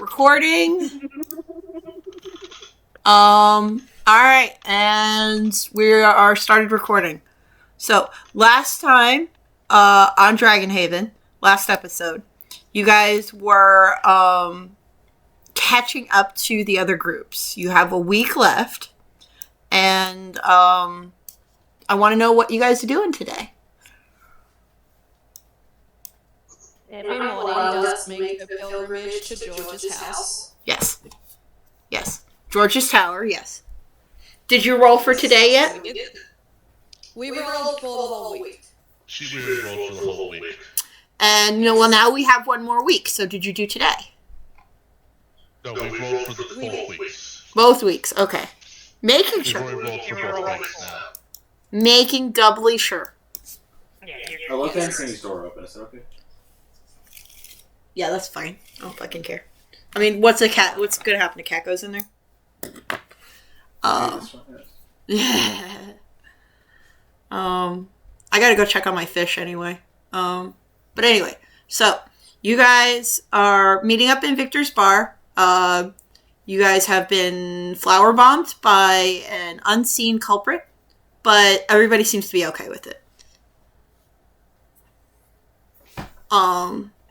recording. Alright, and we are started recording. So, last time, on DragonHaven, last episode, you guys were, catching up to the other groups. You have a week left, and, I want to know what you guys are doing today. Every morning does make a pilgrimage to George's house. Yes. George's Tower, yes. Did you roll for today yet? We rolled for the whole week. She really rolled for the whole week. And, now we have one more week, so did you do today? No, we rolled for the both weeks. Both weeks, okay. Making sure. We've already rolled for both weeks now. Making doubly sure. I left Anthony's door open, is that okay? Yeah, that's fine. I don't fucking care. I mean, what's gonna happen? A cat goes in there? I gotta go check on my fish anyway. But anyway, so you guys are meeting up in Victor's bar. You guys have been flower bombed by an unseen culprit, but everybody seems to be okay with it.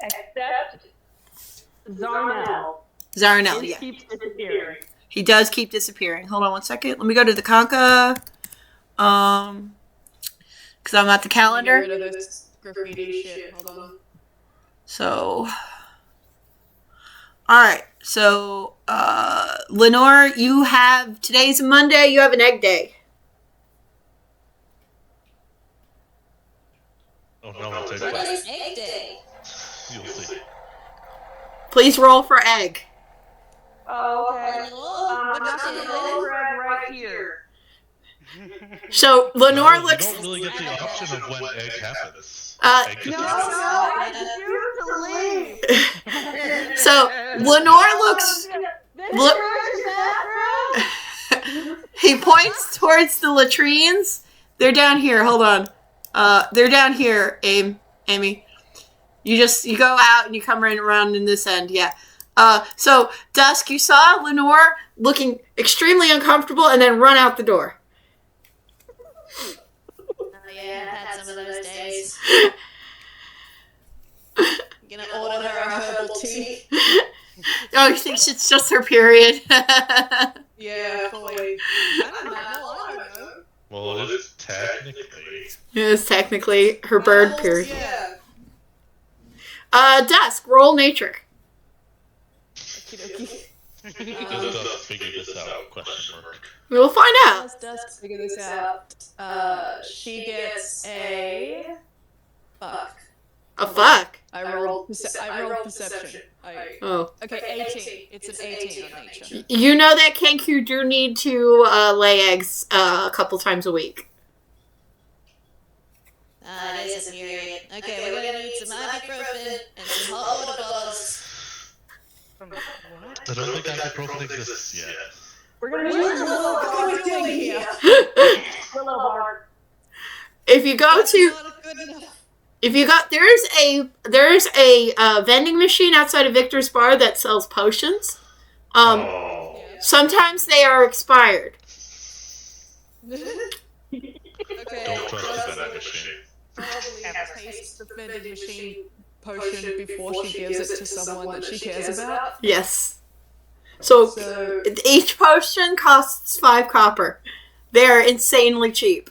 Except Zarnell. Zarnell, He yeah. keeps disappearing. He does keep disappearing. Hold on one second. Let me go to the Conca. Because I'm at the calendar. Get rid of this graffiti shit. Hold on. So, alright. So, Lenore, today's Monday, you have an egg day. Oh no, it's What egg. is egg day? You'll see. Please roll for egg. Oh, okay. I'm not What's going it? to roll for egg right here. So, Lenore No, looks... You don't really get the option of when egg happens. Uh, Egg No, just I refuse to leave. So, Lenore looks... He points towards the latrines. They're down here. Hold on. They're down here, Amy. You go out and you come right around in this end. Yeah. So, Dusk, you saw Lenore looking extremely uncomfortable and then run out the door. Oh yeah, I've had some of those days. I'm gonna order her a herbal tea. Oh, you think it's just her period? Yeah, fully. I don't know. Well, it is technically. It's technically her bird period. Yeah. Dusk, roll nature. Okie Does Dust figure this out? Question mark. We'll find out. Does figure this out. She gets a fuck. A fuck. I rolled perception. Oh. Okay, 18. It's an 18 on nature. You know that Kenku do need to lay eggs a couple times a week. It is a myriad. Okay, we're gonna need some ibuprofen and some hot water bottles. I don't think ibuprofen exists yet. We're going to What use the fuck are we doing here? Willow Bark. If you go to, Not good enough. there's a vending machine outside of Victor's bar that sells potions. Oh. Sometimes they are expired. Okay. Don't trust the vending machine. Probably taste the vending machine potion before she gives it to someone that she cares about. Yes. So each potion costs 5 copper. They're insanely cheap.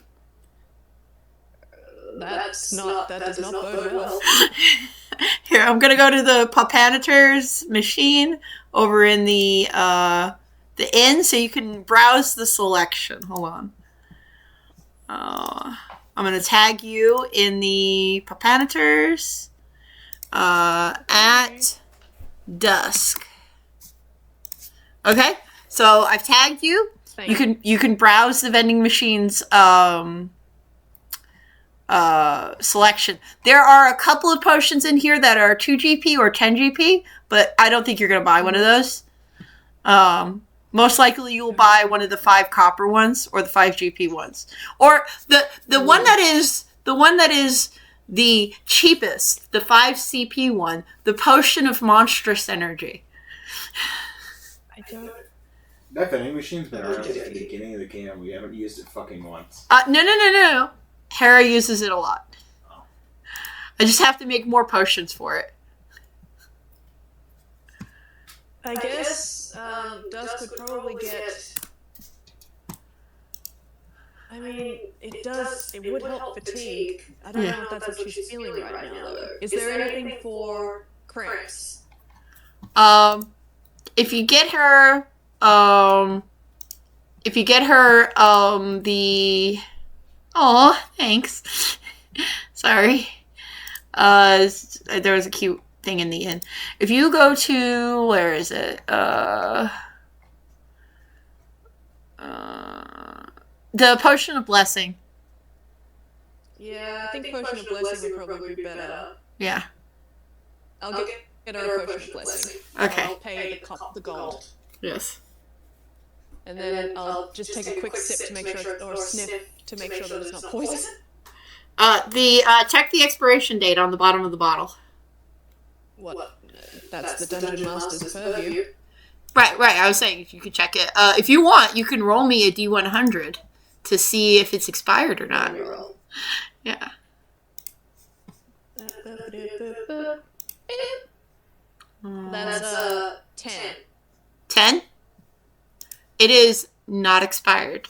That does not bode well. Here, I'm gonna go to the Popanator's machine over in the inn, so you can browse the selection. Hold on. I'm gonna tag you in the Popanator's at dusk. Okay, so I've tagged you. You can browse the vending machine's selection. There are a couple of potions in here that are 2 GP or 10 GP, but I don't think you're going to buy one of those. Most likely you will buy one of the 5 copper ones or the 5 GP ones. Or the one that is the cheapest, the 5 CP one, the potion of monstrous energy. I don't. That vending machine's been around since the beginning of the game. We haven't used it fucking once. No. Hera uses it a lot. I just have to make more potions for it. I guess Dusk would probably get. I mean, it would help fatigue. I don't know if that's what she's feeling right now, though. Is there anything for cramps? If you get her, the... Aw, thanks. Sorry. There was a cute thing in the inn. If you go to... Where is it? The Potion of Blessing. Yeah, I think Potion of Blessing would probably be better. Yeah. I'll get her a Potion of Blessing. Okay. I'll pay the gold. Yes. And then I'll just take a quick sip to make sure, or sniff to make sure that it's not poison. Check the expiration date on the bottom of the bottle. What? That's the Dungeon Master's purview. Right. I was saying if you could check it. If you want, you can roll me a D100 to see if it's expired or not. Yeah. That's 10. 10? It is not expired.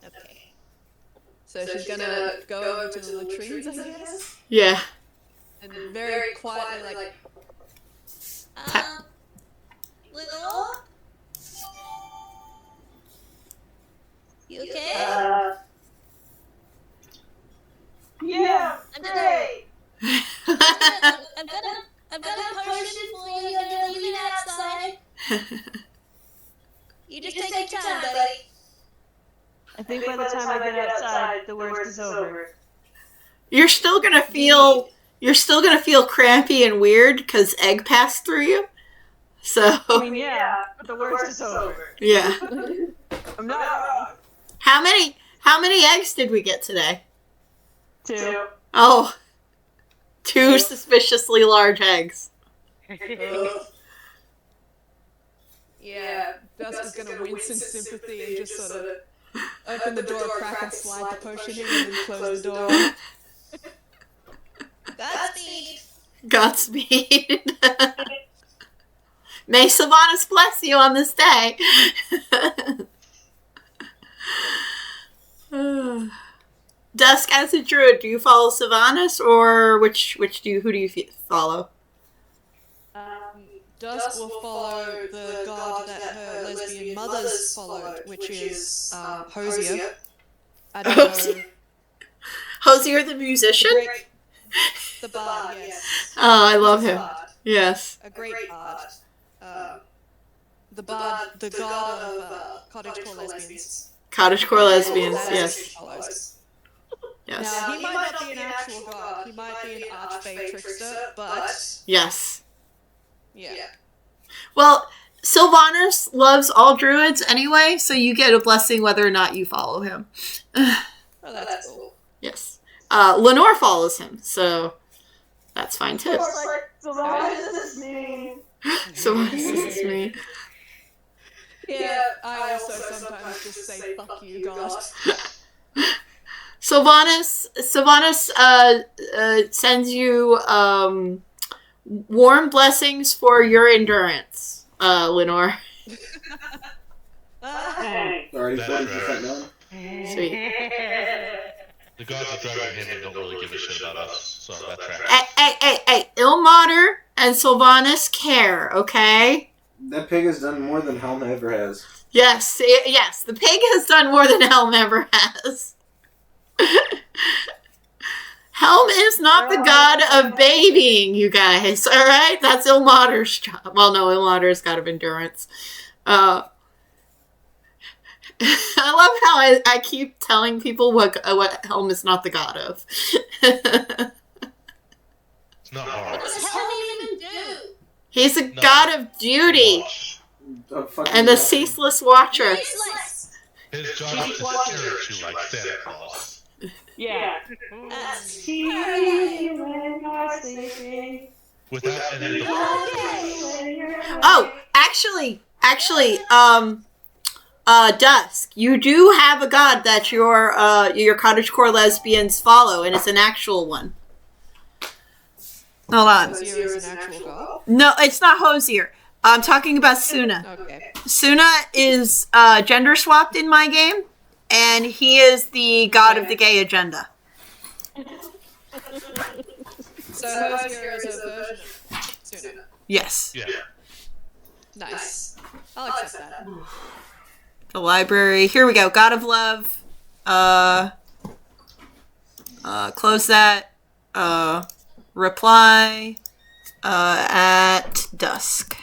Okay. So she's gonna go over to the latrines, I guess? Yeah. And very quietly, like... Little? You okay? Yeah, I'm gonna- great. I've got a potion for you. I'm gonna leave it outside. You just take your time, buddy. I think by the time I get outside, the worst is over. You're still gonna feel crampy and weird because egg passed through you. So I mean, yeah, but the worst is over. yeah. I'm not wrong. How many eggs did we get today? 2. Oh, 2 suspiciously large eggs. Yeah, Dusk is gonna wince in sympathy and just sort of open the door, crack and slide the potion in, and then close the door. Godspeed. Godspeed. May Sylvanas bless you on this day. Dusk, as a druid, do you follow Sylvanas, or who do you follow? Dusk will follow the god that her lesbian mothers followed, which is Hosier. I don't know. Hosier the musician? The bard, yes. Oh, I love him. Bard. Yes. A great bard. The bard, the god of cottagecore lesbians. Cottagecore lesbians, That's yes. who she follows. Yes. Now, he might not be an actual god, he might be an archfey trickster, but Yes. yeah. Well, Sylvanas loves all druids anyway, so you get a blessing whether or not you follow him. Oh, that's cool. Yes. Lenore follows him, so that's fine too. So why does this mean? Sylvanas is me. Yeah, I also sometimes just say, fuck you, god. Sylvanas sends you warm blessings for your endurance, Lenore. Already 40% done. Sweet. The gods of DragonHaven don't really give a shit about us, so that tracks. Hey, Ilmater and Sylvanas care, okay? That pig has done more than Helm ever has. Yes, the pig has done more than Helm ever has. Helm is not the god of babying, you guys, alright? That's Ilmater's job. Well, no, Ilmater's god of endurance. I love how I keep telling people what Helm is not the god of. It's not hard. What does Helm even do? He's a god of duty and the ceaseless watcher. Useless. His job is to stare at you like Santa Claus. Yeah. That's See you when you're sleeping. Without any. Oh, actually, Dusk, you do have a god that your cottagecore lesbians follow, and it's an actual one. Hold on. Hosier is an actual god? No, it's not Hosier. I'm talking about Suna. Okay. Suna is gender swapped in my game, and he is the god of the gay agenda. So Hosier is a version of Suna. Yes. Yeah. Nice. I'll accept that. The library. Here we go. God of Love. Close that. Reply. At dusk.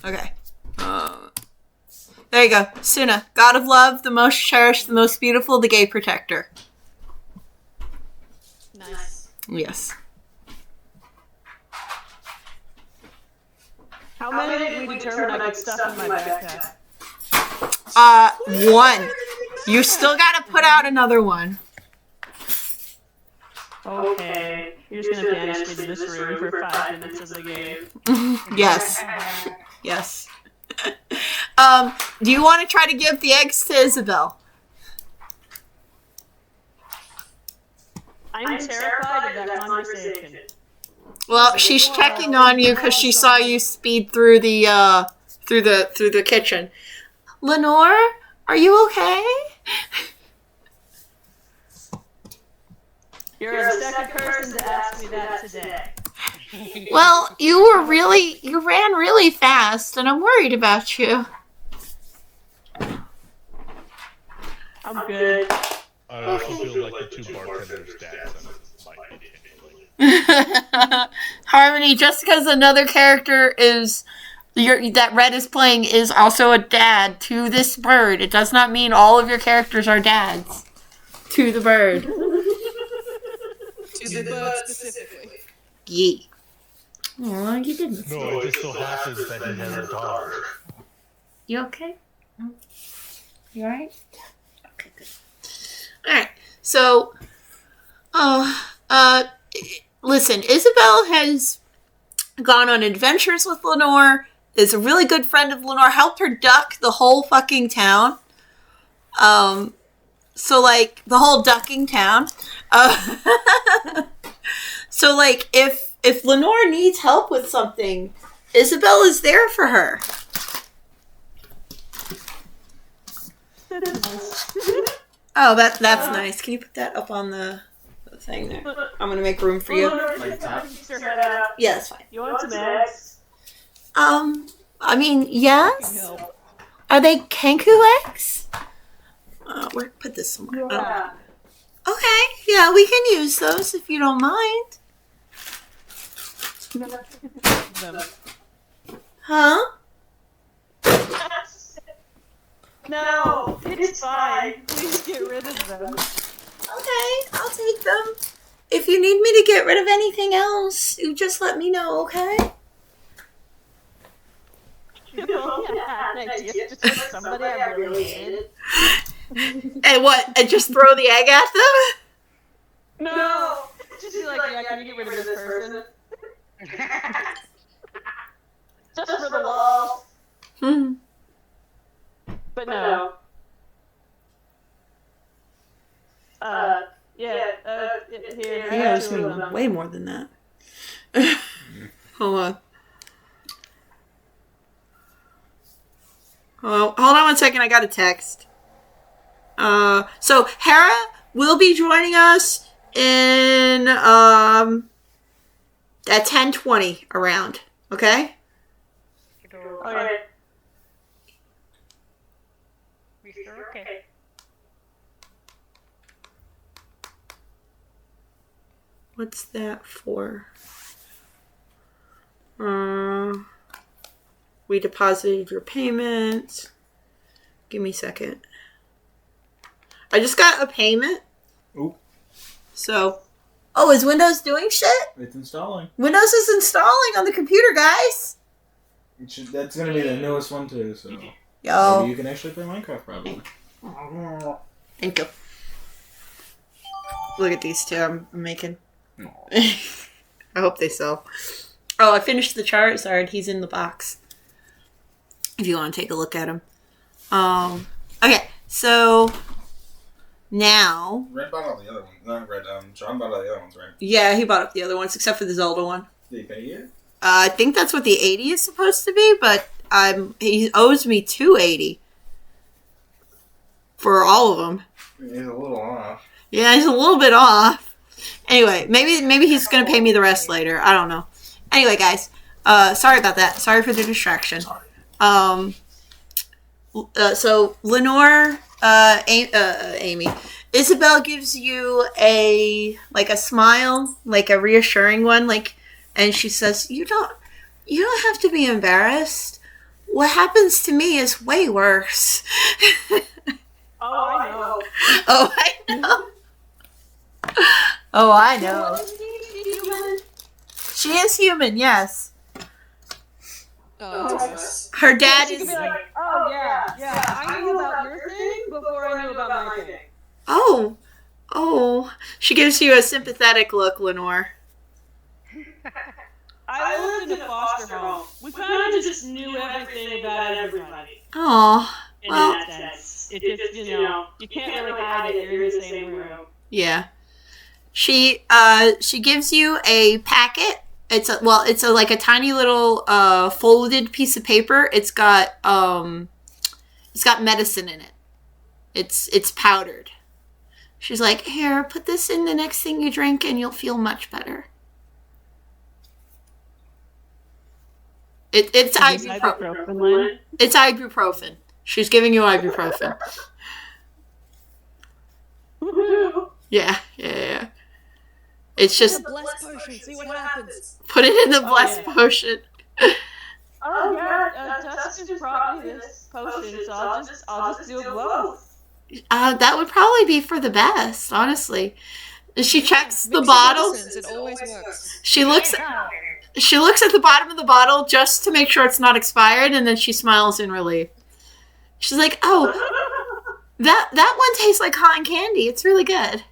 Okay. There you go. Suna. God of Love, the most cherished, the most beautiful, the gay protector. Nice. Yes. How many did we determine I could stuff in my backpack? One. You still gotta put out another one. Okay. You're just gonna banish me to this room for 5 minutes of the game. Yes. Yes. Do you want to try to give the eggs to Isabel? I'm terrified of that conversation. Well, she's checking on you because she saw you speed through the through the kitchen. Lenore, are you okay? You're the second person to ask me that today. Well, you ran really fast, and I'm worried about you. I'm good. I also feel like the two bartenders' dads might be tingling. Harmony, just because another character is that Red is playing is also a dad to this bird, it does not mean all of your characters are dads to the bird. To the bird specifically. Yee. Aw, you didn't. No, it just so happens that he has a daughter. You okay? You alright? Okay, good. Alright, so, listen, Isabel has gone on adventures with Lenore, is a really good friend of Lenore, helped her duck the whole fucking town. So, like, the whole ducking town. So, like, if Lenore needs help with something, Isabel is there for her. Oh, that's nice. Can you put that up on the thing there? I'm gonna make room for you. Like that. Yeah, that's fine. You want some eggs? I mean, yes. Help. Are they Kanku eggs? Put this somewhere. Yeah. Okay, yeah, we can use those if you don't mind. Them. Huh? No, it's fine. Please get rid of them. Okay, I'll take them. If you need me to get rid of anything else, you just let me know, okay? Yeah, an idea. Just like somebody I really hated. And what? And just throw the egg at them? No! Just be like, yeah, can you get rid of this person? Just for the love. Hmm. But no. Here. Yeah, it's way more than that. Hold on. Oh, hold on one second. I got a text. So Hera will be joining us in at 10:20 around. Okay. Okay. Okay. What's that for? We deposited your payment. Give me a second. I just got a payment. Ooh. So, is Windows doing shit? It's installing. Windows is installing on the computer, guys. That's gonna be the newest one too, so Yo. maybe you can actually play Minecraft probably. Thank you. Look at these two I'm making. Aw. I hope they sell. Oh, I finished the Charizard. He's in the box. If you want to take a look at him. Okay, so now. Red bought all the other ones. Not Red, John bought all the other ones, right? Yeah, he bought up the other ones, except for the Zelda one. Did he pay you? I think that's what the 80 is supposed to be, but he owes me 280 for all of them. He's a little off. Yeah, he's a little bit off. Anyway, maybe he's gonna pay me the rest later. I don't know. Anyway, guys, sorry about that. Sorry for the distraction. So Lenore, Amy, Isabel gives you a smile, like a reassuring one, and she says, "You don't have to be embarrassed. What happens to me is way worse." Oh, I know. Oh, I know. Oh, I know. She is human, yes. Oh, nice. Her dad She could is. be like, oh yeah, I knew about your thing before I knew about my thing. Oh. She gives you a sympathetic look, Lenore. I lived in a foster home. We kind of just knew everything about everybody. Oh, In well, that sense. It just, you can't really hide it. You're in the same room. yeah. She gives you a packet. It's like a tiny little folded piece of paper. It's got medicine in it. It's powdered. She's like, "Here, put this in the next thing you drink and you'll feel much better." It's ibuprofen. It's ibuprofen. She's giving you ibuprofen. Yeah. It's just Bless potion. See what happens. put it in the blessed potion. Oh yeah, Dust just brought me this potion, so I'll just do both. That would probably be for the best, honestly. She checks the Mix bottle. medicines, it always works. She looks at the bottom of the bottle just to make sure it's not expired, and then she smiles in relief. She's like, "Oh, that one tastes like cotton candy. It's really good."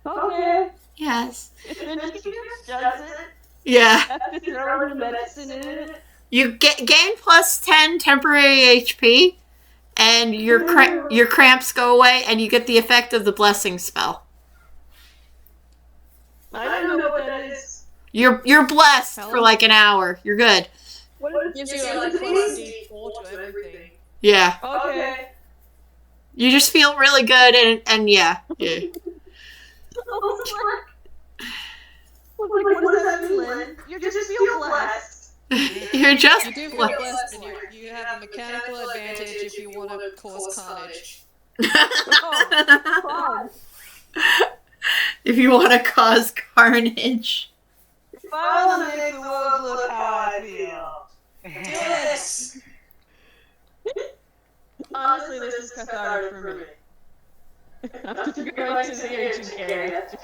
Okay. Yes. And then she does it. Yeah. After throwing the medicine in it. You gain plus 10 temporary HP, and your cramps go away, and you get the effect of the blessing spell. I don't know what that is. You're blessed for like an hour. You're good. It gives you like plus D4 to everything. Yeah. Okay. You just feel really good, and yeah. What does that mean, Lynn? You just feel blessed. You're just You do feel blessed. blessed, and you have a mechanical advantage if you want to cause carnage. Fun. If you want to cause carnage. If I want to make the world look how I feel. Yes! Honestly, this is cathartic for me. After going to the ancient carrot.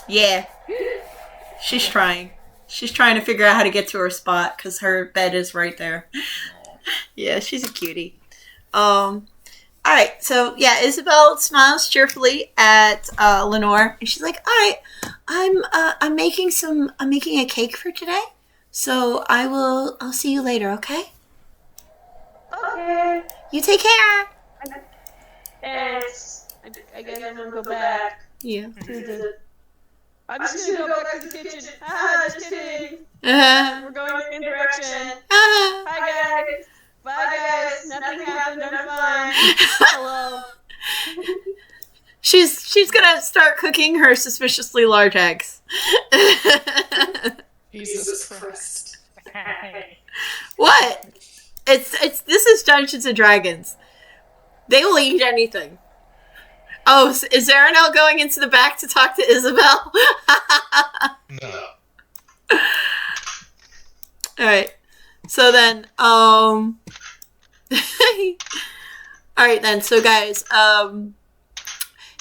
Yeah. She's trying. She's trying to figure out how to get to her spot because her bed is right there. Yeah, she's a cutie. Alright, so yeah, Isabel smiles cheerfully at Lenore, and she's like, "Alright, I'm making a cake for today. So I'll see you later, okay? Okay. You take care." And I guess I'm gonna go back Yeah. to the... I'm just gonna go back to the kitchen. Just kidding. Uh, We're going in the same direction. ah. Hi guys. Bye guys. Nothing happened. I'm fine. Hello. She's gonna start cooking her suspiciously large eggs. Jesus Christ. What? This is Dungeons and Dragons. They will eat anything. Oh, is Aranel going into the back to talk to Isabel? No. Alright. So then, alright then, so guys,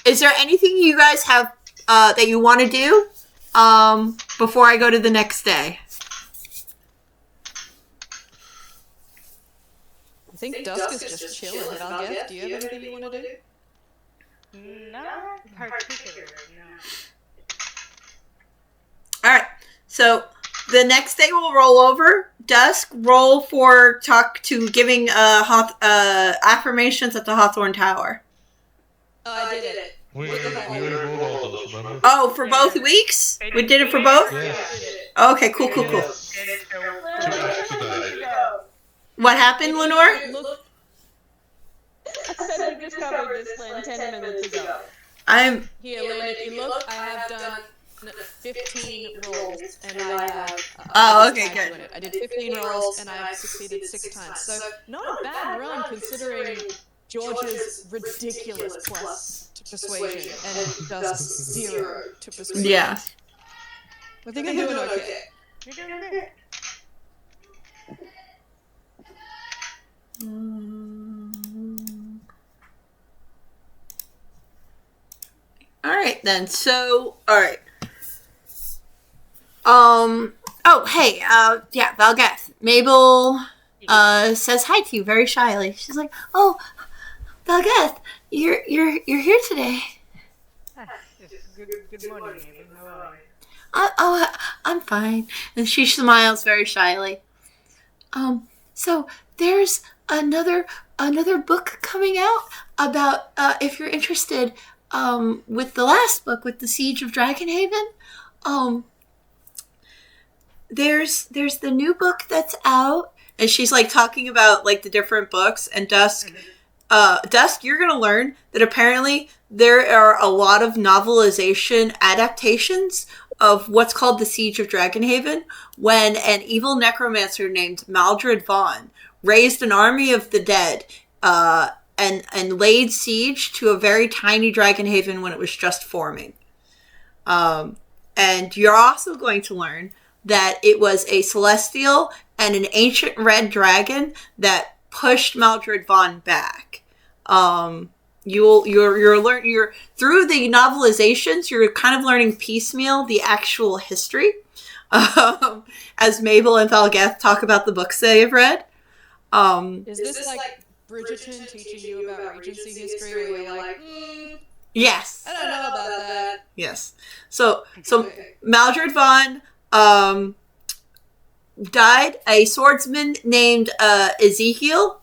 is there anything you guys have, that you want to do, before I go to the next day? I think Dusk is just chilling, but I'll guess. Do you have anything you want to do? Not particular, no. So the next day we'll roll over. Dusk, roll for giving affirmations at the Hawthorne Tower. Oh, I did it. We already rolled all those, remember? Oh, for both weeks? We did it for both? Yes. Okay, cool. Yes. Lenore, Two how weeks many today. days ago? What happened, Lenore? Look, I said we just covered this Lynn 10 minutes ago. I'm here, Lynn, if you look, I have done 15 rolls, and I have... Oh, I okay, just good. doing it. I did 15 rolls, and I've succeeded 6 times. So, not a bad run, considering George's ridiculous plus to persuasion, and Dusk's 0 to persuasion. yeah. I think I'm doing okay. You're doing it. All right then. So, all right. Oh, hey. Yeah, Valgath. Mabel. Says hi to you very shyly. She's like, "Oh, Valgath, you're here today." Good morning, Amy. How are you? I'm fine. And she smiles very shyly. So there's another book coming out about if you're interested. With the last book, with the Siege of DragonHaven, there's the new book that's out, and she's like talking about like the different books. And Dusk, you're gonna learn that apparently there are a lot of novelization adaptations of what's called the Siege of DragonHaven, when an evil necromancer named Maldred Vaughn raised an army of the dead, and laid siege to a very tiny DragonHaven when it was just forming. And you're also going to learn that it was a celestial and an ancient red dragon that pushed Maldred Vaughn back. You're through the novelizations, you're kind of learning piecemeal the actual history, as Mabel and Valgath talk about the books they have read. Is this like Bridgerton teaching you about Regency history, where you're like, Yes. I don't know about that. Yes. So Maldred Vaughn died. A swordsman named Ezekiel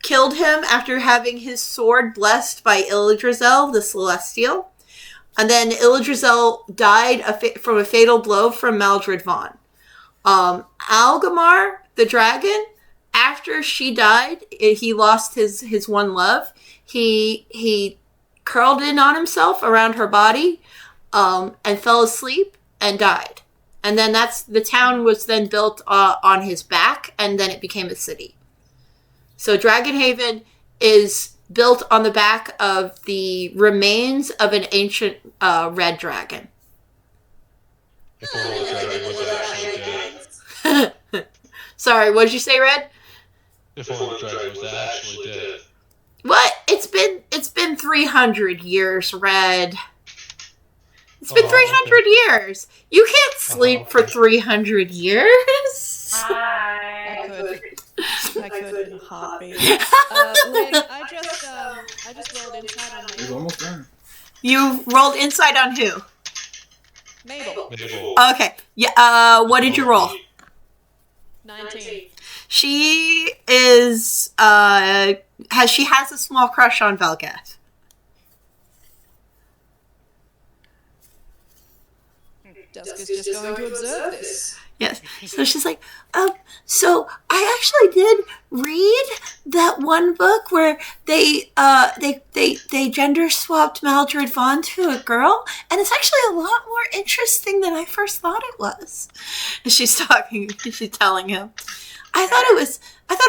killed him after having his sword blessed by Ilidrizel, the Celestial. And then Ilidrizel died from a fatal blow from Maldred Vaughn. Algamar, the dragon, after she died, he lost his one love. He curled in on himself around her body, and fell asleep and died. And then the town was then built on his back, and then it became a city. So DragonHaven is built on the back of the remains of an ancient red dragon. If only the dragon was actually dead. Sorry, what did you say, Red? If only the dragon was actually dead. What? It's been 300 years, Red. It's been 300 years. You can't sleep for 300 years. I could in a heartbeat. Lynn, I just rolled inside on He's Mabel. almost done. You rolled inside on who? Mabel. Mabel. Okay. Yeah. What did you roll? 19. She is has a small crush on Valgath. Dusk is just going to observe this. Yes. So she's like, so I actually did read that one book where they gender swapped Maldred Vaughn to a girl, and it's actually a lot more interesting than I first thought it was. And she's telling him, I thought it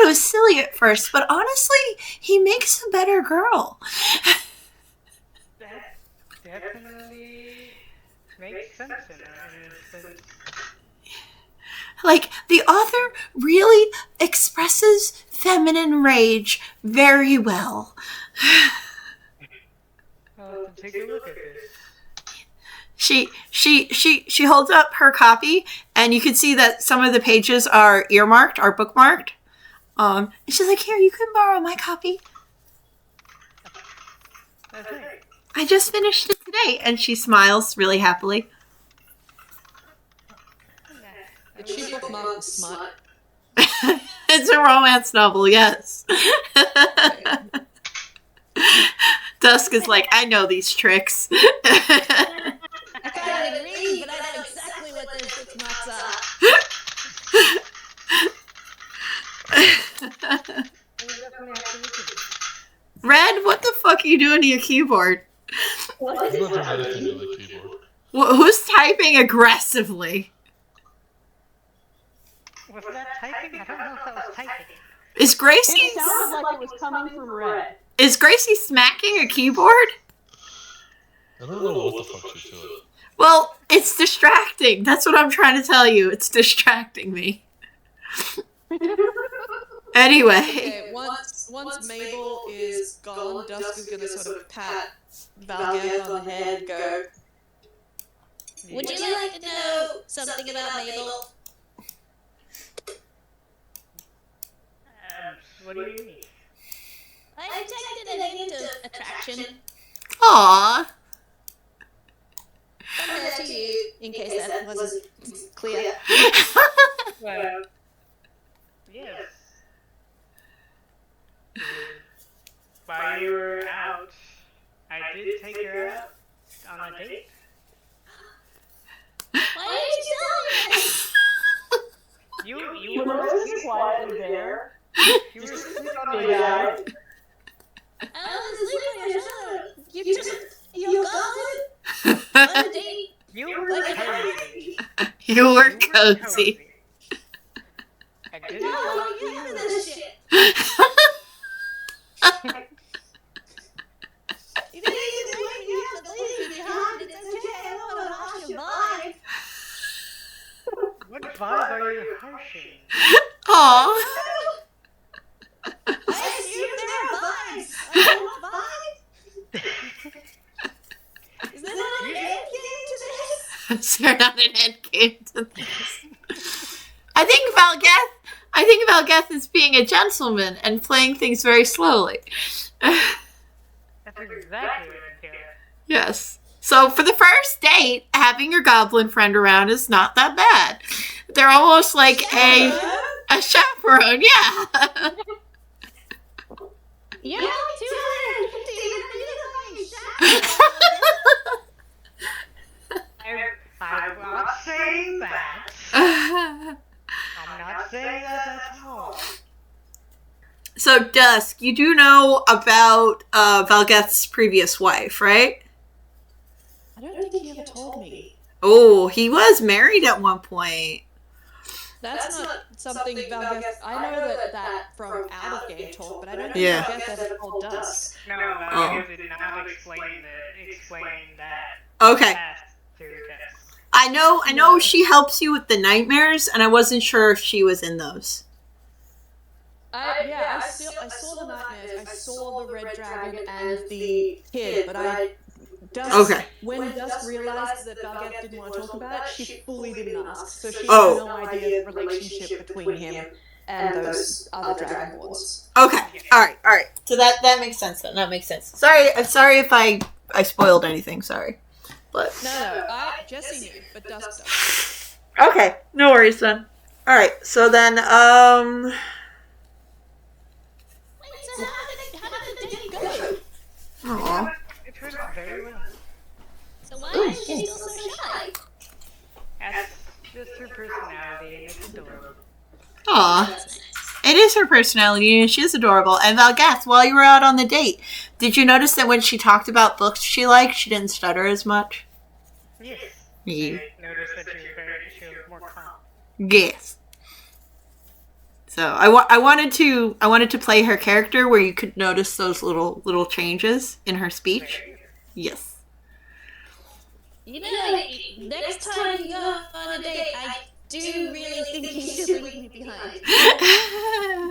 was silly at first, but honestly, he makes a better girl. That definitely makes sense in a sense. Like, the author really expresses feminine rage very well. I'll take a look at this. She holds up her copy, and you can see that some of the pages are earmarked, are bookmarked. And she's like, here, you can borrow my copy. That's it. I just finished it today. And she smiles really happily. Did she bookmark the smut? It's a romance novel, yes. Dusk is like, I know these tricks. I can't even read, but I know exactly what those bookmarks are. Red, what the fuck are you doing to your keyboard? There's nothing meditating to the keyboard. Who's typing aggressively? Was that typing? I don't know if that was typing. Is Gracie... It sounded like it was coming from Red. Is Gracie smacking a keyboard? I don't know what the fuck she's doing. Well, it's distracting. That's what I'm trying to tell you. It's distracting me. Anyway. Okay, once Mabel is gone, Dusk is gonna sort of pat Valgeth on the head and go, Would you like to know something about Mabel? What do you mean? I detected a hint of attraction. Aww. From her to you, in case that wasn't clear. Well, yes. While you were out, I did take her out on a date. Why didn't you tell me this? You When were Rose is quietly there, you were asleep on big the eye. I was asleep on your shoulder. You're gone? On a date? You were Like a cozy. You were cozy. I I didn't don't want want to get into this shit. You know, you can wake me up and leave me behind. It's okay. I don't want to harsh your vibe. What vibe are you harshing? Aww. I assume there are vibes. Are there not vibes? Is there not an end game to this? Is there not an end game to this? I think Valgeth is being a gentleman and playing things very slowly. That's exactly what I'm doing. Yes. So for the first date, having your goblin friend around is not that bad. They're almost like a chaperone, yeah. You're not too late to even be I'm not saying that. I'm not saying that at all. So Dusk, you do know about Valgeth's previous wife, right? I don't think he ever told me. Oh, he was married at one point. That's not something Valgeth... I know that from out of game talk, but I don't think Yeah. Valgeth ever told Dusk. No, Oh. you did not explain that. Okay. Past to Tess. I know she helps you with the nightmares, and I wasn't sure if she was in those. I saw the nightmares. I saw the red dragon and the kid, but Dusk, Okay. when Dusk realized that Valgeth didn't want to talk about it, she fully didn't ask. So she Oh. had no idea the relationship between him and those other dragonborns. Okay. All right. So that makes sense then. That makes sense. Sorry if I spoiled anything. Sorry. But No, Jesse knew, but Dusk doesn't. okay, no worries then. All right. So then Wait, so how did the date go? Aw. It was very well. So why is she still so shy? That's just her personality, and it's adorable. Aw. It is her personality, and she is adorable. And Valgeth, while you were out on the date, did you notice that when she talked about books she liked, she didn't stutter as much? Yes. Yeah. I noticed that she was more calm. Yes. So I wanted to play her character where you could notice those little changes in her speech. Yes. You know, next time you go on a date, I do really think you should leave me behind.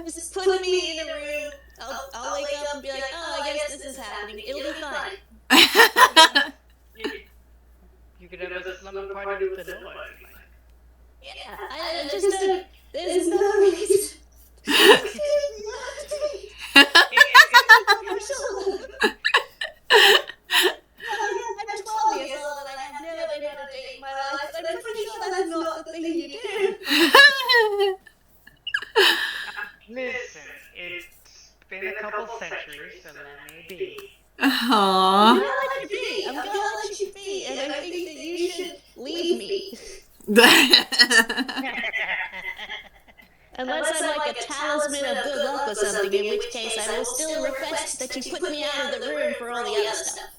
Just put me in a room. I'll wake up and be like, oh, I guess this is happening. It'll be fine. You could have a slumber party with the door. Yeah, I just don't. There's no reason. I'm 12 years old and I have never been on a date in my life, but I'm pretty sure that's not the thing you do. been a couple centuries, so let me be. I'm Aww. gonna let you be. I'm gonna let you be, and I think that you should leave me. Unless I'm like a talisman of good luck or something, in which case I will still request that you put me out of the room for all the other stuff.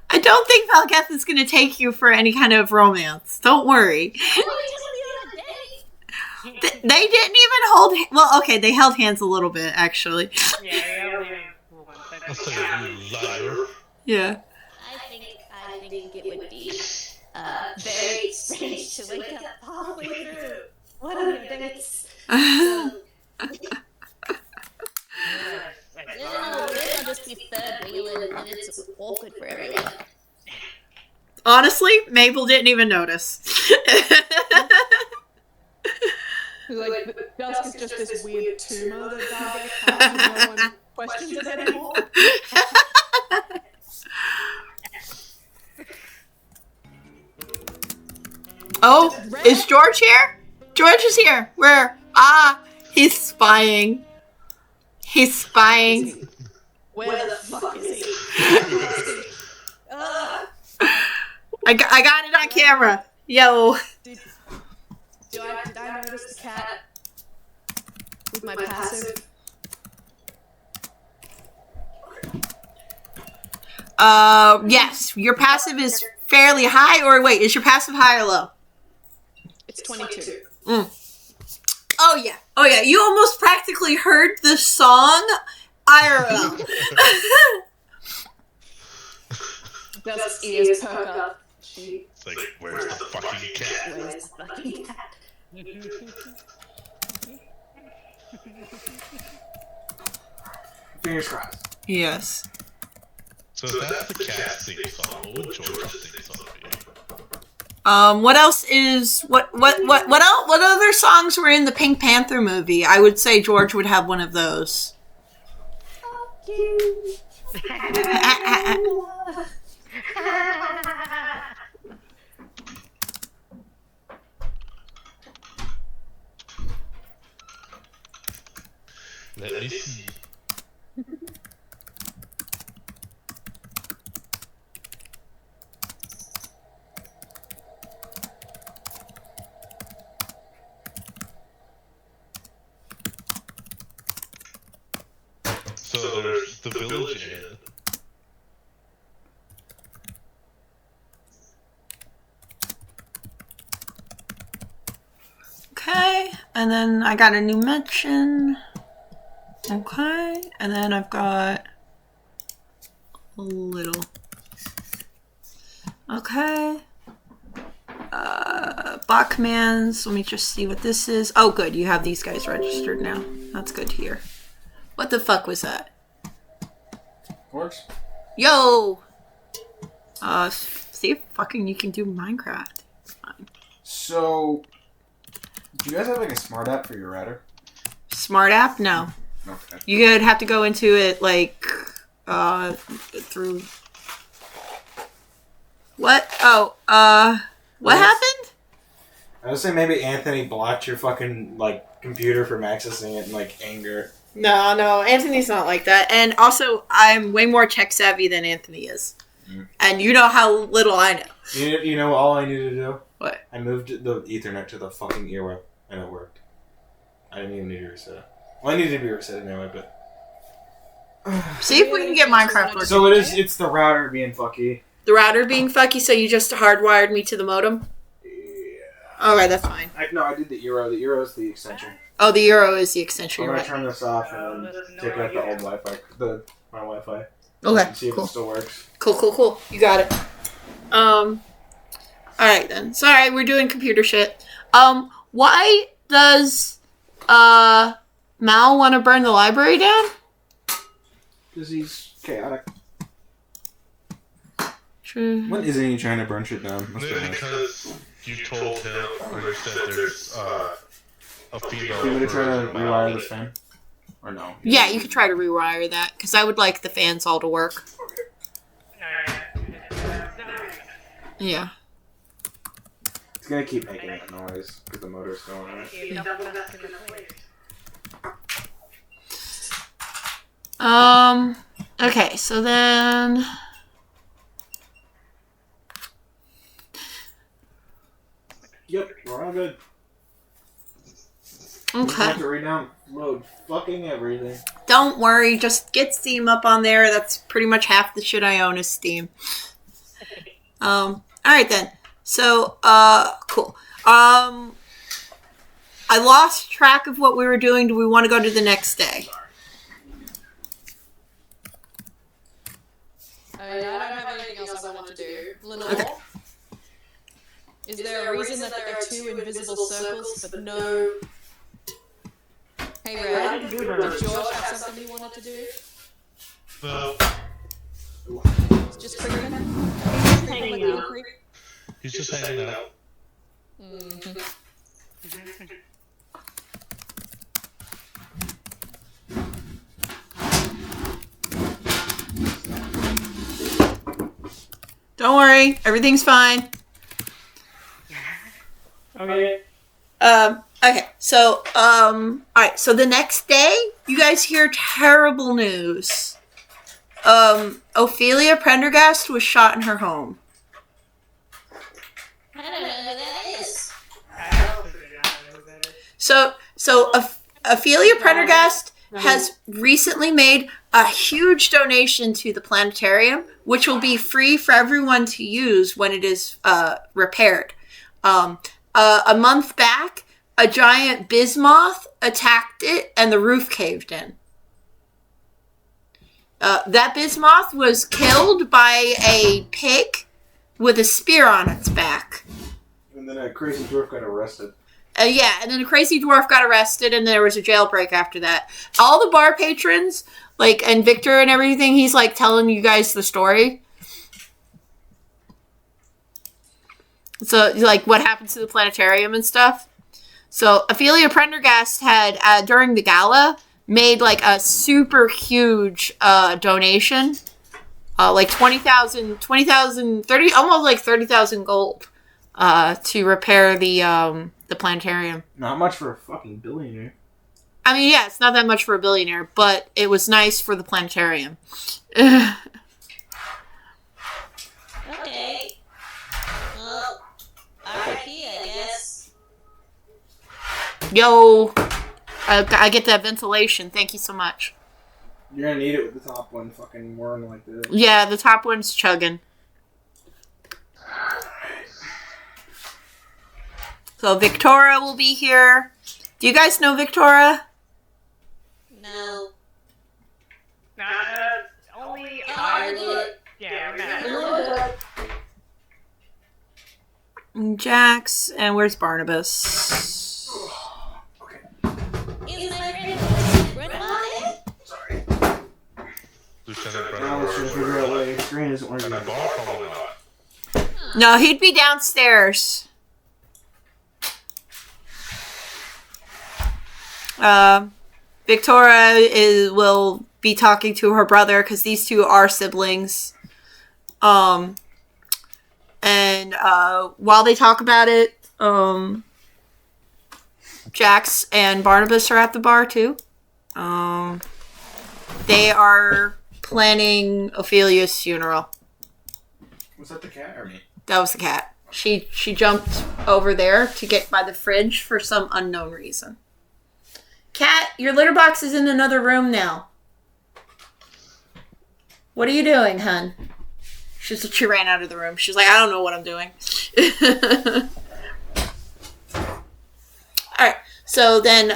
I don't think Valgeth is going to take you for any kind of romance. Don't worry. Why are you telling me on a date? They didn't even hold... Well, okay, they held hands a little bit, actually. Yeah, we only one, but I'll say you liar. Yeah. I think it would be very strange to wake up halfway through one of your dates. yes, No, then I'll just be third wheeling, and it's awkward for everyone. Honestly, Mabel didn't even notice. Like, Dusk is just this weird tumor that Dargate has, and no one questions it anymore. Oh, is George here? George is here. Where? Ah, he's spying. He's spying. Where the fuck is he? I got it on camera. Yo. Did I notice the cat with my passive? Yes. Your passive is fairly high, or wait, is your passive high or low? It's 22. Oh yeah. Oh yeah. You almost practically heard the song IRL. Dusk's ears perk up. It's like, where's the fucking cat? Where's the fucking cat? Fingers crossed. Yes. So if that's the cat's theme song, what would George's theme song be? What else is what other songs were in the Pink Panther movie? I would say George would have one of those. Fuck you. Let me see. So there's the Village Inn. Okay, and then I got a new mention. Okay, and then I've got a little. Okay. Bachman's. Let me just see what this is. Oh, good. You have these guys registered now. That's good to hear. What the fuck was that? Works. Yo! See if fucking you can do Minecraft. Fine. So, do you guys have like a smart app for your router? Smart app? No. Okay. You'd have to go into it, like, through... What? Oh, what happened? I was saying maybe Anthony blocked your fucking, like, computer from accessing it in, like, anger. No, Anthony's not like that. And also, I'm way more tech savvy than Anthony is. Mm. And you know how little I know. You know all I needed to do? What? I moved the Ethernet to the fucking earwell, and it worked. I didn't even need to reset it. Well, I needed to be reset anyway, but... See if we can get Minecraft working. So it's the router being fucky. The router being fucky, so you just hardwired me to the modem? Yeah. Alright, that's fine. I did the Euro. The Euro is the extension. Oh, the Euro is the extension, I'm you're gonna right. turn this off and then take out the old Wi-Fi, my Wi-Fi. Okay, And see if cool. it still works. Cool. You got it. Alright then. Sorry, we're doing computer shit. Why does, Mal want to burn the library down? Because he's chaotic. True. When isn't he trying to burn shit down? Must be Maybe nice. because you told him, or you said there's a female. You want to try to version of rewire it. this fan? Or no? Yeah, you could try to rewire that, because I would like the fans all to work. Yeah. It's gonna keep making that noise because the motor's going on. Okay, so then... Yep, we're all good. Okay. have to right now load fucking everything. Don't worry, just get Steam up on there. That's pretty much half the shit I own is Steam. Alright then. So, cool. I lost track of what we were doing. Do we want to go to the next day? I mean, I don't have anything else I wanted to do. Lenore, Okay. is there a reason that there are two invisible circles but no... Hey, Red, did George have something he wanted to do? No, It's just cricket? Hanging out. he's just hanging out. Mm-hmm. Don't worry, everything's fine. Okay. Okay, so, alright, so the next day, you guys hear terrible news. Ophelia Prendergast was shot in her home. I don't know who that is. I also do not know who that is. So Ophelia Prendergast has recently made a huge donation to the planetarium, which will be free for everyone to use when it is repaired. A month back, a giant bismuth attacked it and the roof caved in. That bismuth was killed by a pig with a spear on its back. And then a crazy dwarf got arrested. Yeah, and then a crazy dwarf got arrested, and there was a jailbreak after that. All the bar patrons, like, and Victor and everything, he's, like, telling you guys the story. So, like, what happened to the planetarium and stuff. So, Ophelia Prendergast had, during the gala, made, like, a super huge donation. Like, 20,000, 30, almost like 30,000 gold, to repair the planetarium. Not much for a fucking billionaire. I mean, yeah, it's not that much for a billionaire, but it was nice for the planetarium. Okay. Well, R.I.P. I guess. Yo, I get that ventilation. Thank you so much. You're gonna need it with the top one fucking whirring like this. Yeah, the top one's chugging. So Victoria will be here. Do you guys know Victoria? No. Only Oh, I I would. Yeah, we met. Jax, and where's Barnabas? Okay. Is my friend grandmother? Sorry. Lieutenant Now let's try to figure out why your screen isn't working. And I bar probably not. No, he'd be downstairs. Victoria will be talking to her brother because these two are siblings. And while they talk about it, Jax and Barnabas are at the bar too. They are planning Ophelia's funeral. Was that the cat or me? That was the cat. She jumped over there to get by the fridge for some unknown reason. Cat, your litter box is in another room now. What are you doing, hun? She ran out of the room. She's like, I don't know what I'm doing. Alright, so then,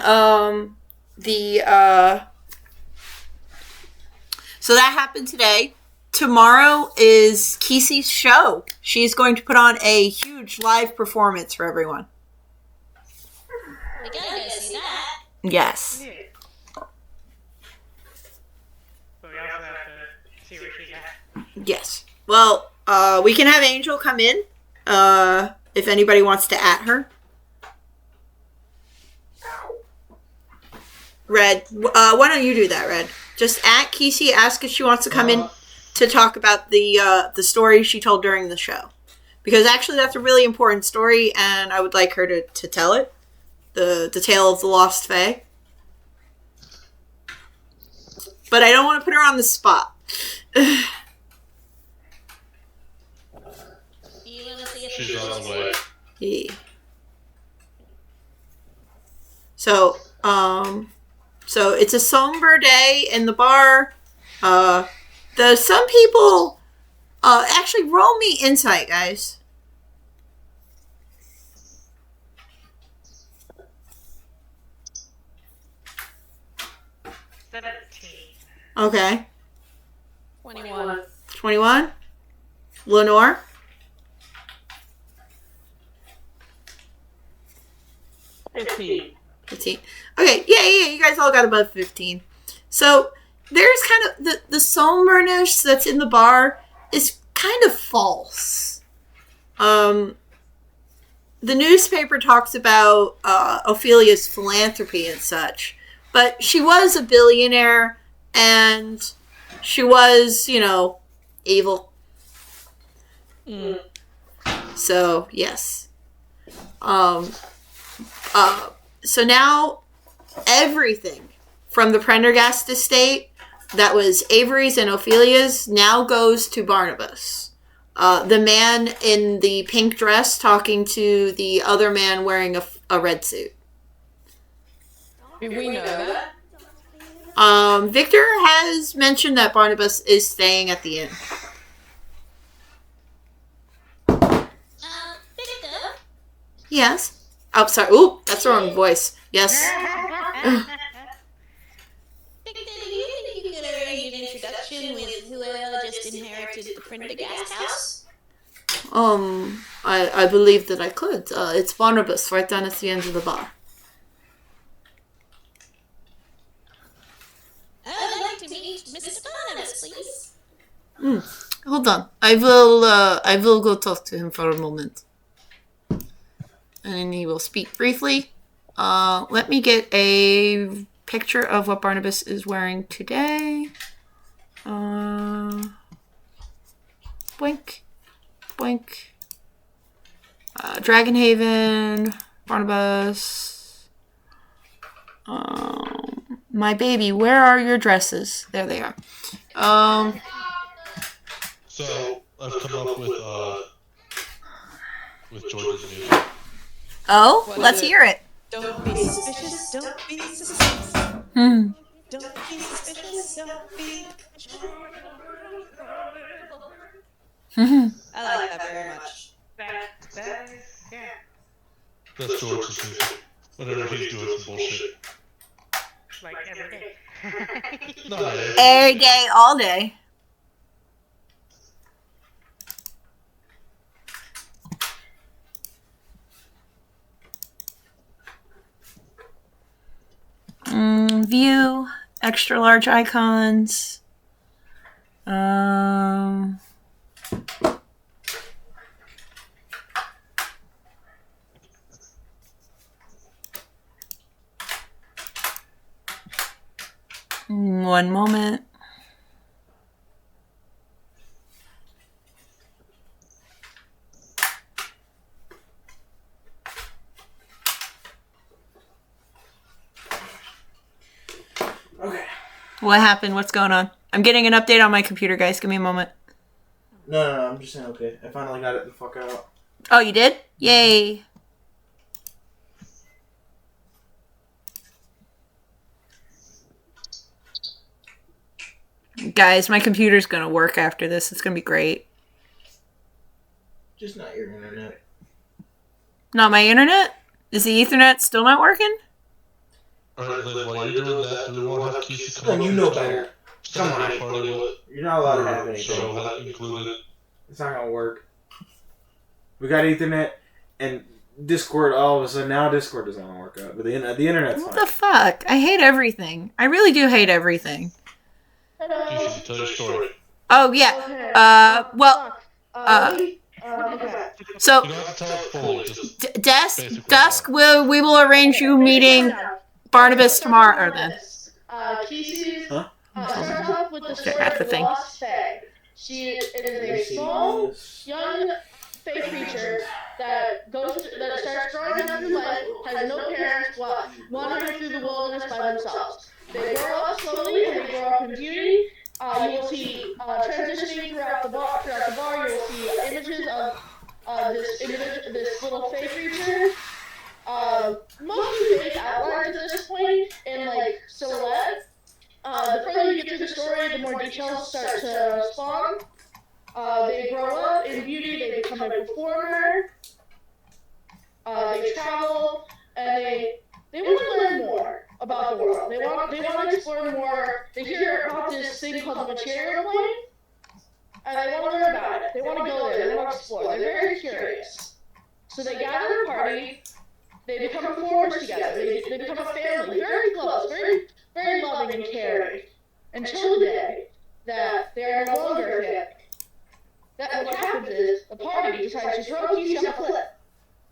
so that happened today. Tomorrow is Kesey's show. She's going to put on a huge live performance for everyone. We gotta go see that. Yes. Yeah. But we also have to see where she's at. Yes. Well, we can have Angel come in, if anybody wants to at her. Red, why don't you do that, Red? Just at Kesey, ask if she wants to come in to talk about the story she told during the show. Because actually that's a really important story, and I would like her to tell it. The tale of the Lost Fae. but I don't want to put her on the spot. You wanna see if She's on the way. Yeah. So it's a somber day in the bar. Some people actually roll me insight, guys. 17. Okay. 21. 21. Lenore. 15. 15. Okay, yeah, you guys all got above 15. So there's kind of the somberness that's in the bar is kind of false. The newspaper talks about Ophelia's philanthropy and such, but she was a billionaire and she was, evil. So yes. So now everything from the Prendergast estate that was Avery's and Ophelia's now goes to Barnabas. The man in the pink dress talking to the other man wearing a red suit. Do we know that? Victor has mentioned that Barnabas is staying at the inn. Victor? Yes. Oh, sorry. Ooh, that's the wrong voice. Yes. Victor, do you think you could arrange an introduction with whoever just inherited the Prendergast house? I believe that I could. It's Barnabas right down at the end of the bar. I'd like to meet Mr. Barnabas, please. Hold on. I will go talk to him for a moment. And he will speak briefly. Let me get a picture of what Barnabas is wearing today. Boink. Boink. DragonHaven. Barnabas. My baby, where are your dresses? There they are. So I've come up with George's music. Oh, What let's is it? hear it. Don't be suspicious, don't be suspicious. Hmm. Don't be suspicious, don't be. I like that very much. That is, yeah. That's George's music. Whenever he's doing some bullshit. Like every day. Not every Every day, all day. View, extra large icons. One moment. Okay. What happened? What's going on? I'm getting an update on my computer, guys. Give me a moment. No, I'm just saying okay. I finally got it the fuck out. Oh, you did? Yay. Guys, my computer's gonna work after this. It's gonna be great. Just not your internet. Not my internet? Is the Ethernet still not working? Alright, Lynn, while you're doing that, do we want to have Keisha come Then up you and know start- better. start Come on. a party with You're not allowed to have her anything. show that included? It's not gonna work. We got Ethernet and Discord. All of a sudden, now Discord doesn't want to work out, but the internet's What fine. the fuck? I hate everything. I really do hate everything. Keisha, tell your story. Oh, yeah. So, You don't have to tell it fully, just Dusk, we will arrange you meeting Barnabas tomorrow, then. Casey's Huh? starts off with the Check story out of the the thing. lost fae. It is a small, young fae creature that starts growing up through life, has no parents, wandering through the wilderness by themselves. They grow up slowly and they grow up in beauty. You will see transitioning throughout the bar. You will see images of this little fey creature. Mostly fake outlines at this point in like silhouette. The further you get through the story, the more details start to spawn. They grow up in beauty. They become a performer. They travel, and they want to learn more about the world. They want to explore more. They hear about this thing called the material plane, and they want to learn about it. They want to go there. They want to explore. They're very curious. So they gather a party. They become performers together. They become a family, very close, very very loving and caring, until the day that they are no longer a family. That what happens is the party decides to throw Keisha off a cliff.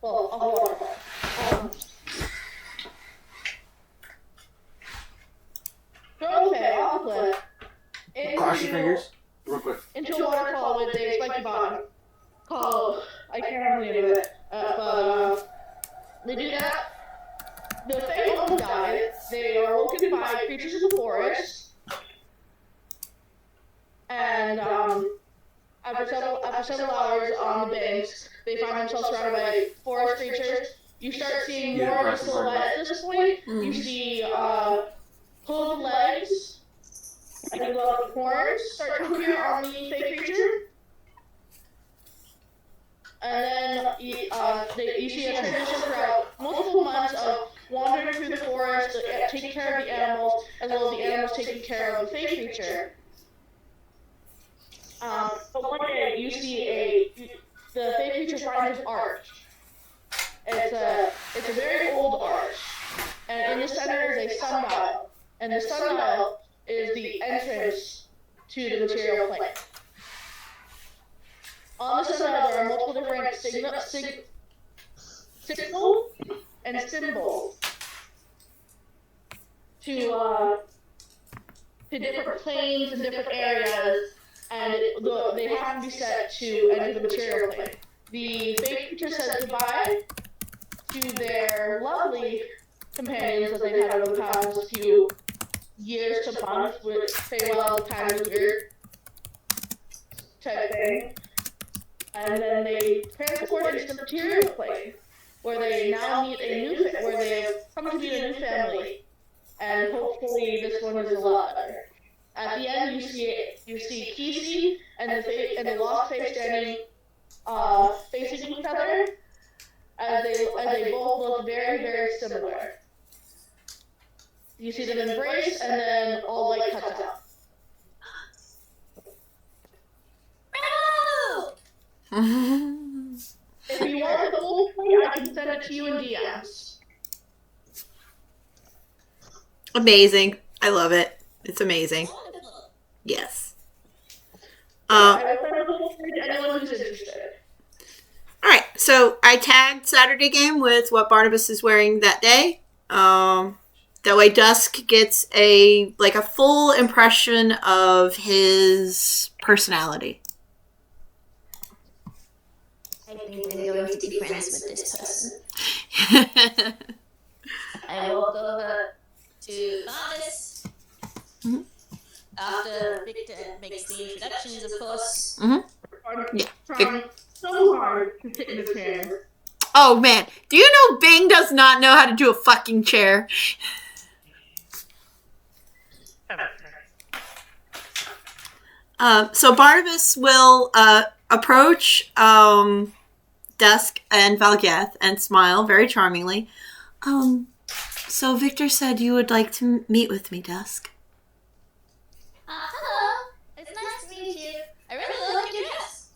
Well, a waterfall. Throw Faye off a cliff. Cross your fingers. Real quick. Into a waterfall with a spiky bottom. Called, I can't remember the name of it. But they do that. The Fae won't die. They are woken by creatures of the forest. And after several hours on the banks, they find themselves surrounded by forest creatures. You start seeing more of the silhouette at this point. You see hooved legs, like little horns start to appear on the Fae creature. And then you see a transition throughout multiple months of wandering through the forest, taking care of the animals, as well as the animals taking care of the Fae creature. But one day you see the Fae creature finds an arch. It's a very old arch, and in the center is a sundial, and the sundial is the entrance to the material plane. On the sundial there are multiple different signals and symbols to different planes and different areas, and they have to be set to enter the material plane. The Fae creature says goodbye to their lovely companions that they've had over the past few years to bond with Feywild kind of weird type thing. And then they transport into the material plane, where they now meet where they have come to meet a new family, and hopefully this one is a lot better. At the end, you see Kisi and the lost Fae standing facing each other, as they both look very, very similar. You see them embrace, and then all light cuts out. If you want the full play, I can send it to you in DMs. Amazing. I love it. It's amazing. Yes. I will send it to anyone who's interested. All right. So I tagged Saturday game with what Barnabas is wearing that day. That way Dusk gets a full impression of his personality. I think I'm going to be friends with this person. I walk over to Barnabas. Mm-hmm. After Victor makes the introductions, of course. Mm-hmm. Yeah. Trying so hard to sit in the chair. Oh man, do you know Bing does not know how to do a fucking chair? So Barnabas will approach Dusk and Valgeth and smile very charmingly. So Victor said you would like to meet with me, Dusk. Hello. It's nice to meet you. I really like your dress.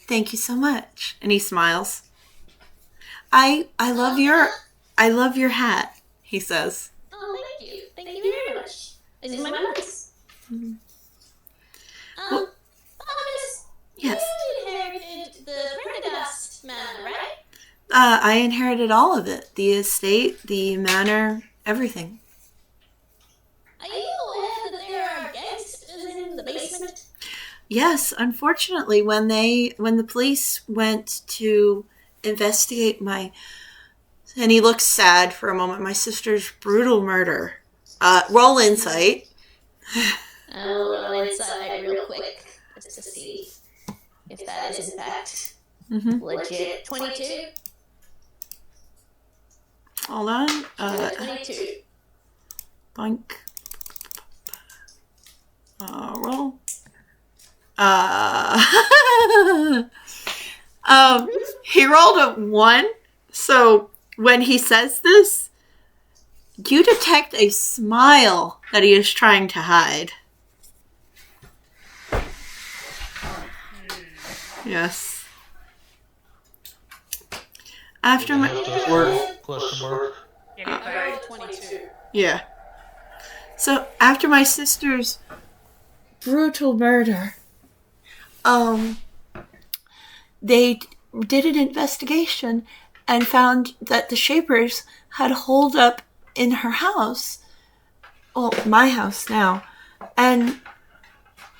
Thank you so much. And he smiles. I love your hat, he says. Oh, thank you. Thank you very much. This is my voice. Mm-hmm. Barnabas, Yes. you inherited the Prendergast manor, right? I inherited all of it. The estate, the manor, everything. Are you aware that there are gangsters in the basement? Yes, unfortunately, when the police went to investigate and he looks sad for a moment, my sister's brutal murder, Roll insight. I'll roll inside real quick just to see if that is in fact legit. 22. Hold on. 22. Blank. Roll. He rolled a 1. So when he says this, you detect a smile that he is trying to hide. Yes. After my Question mark. I rolled a 22. yeah. So after my sister's brutal murder, they did an investigation and found that the Shapers had holed up in her house. Well, my house now. And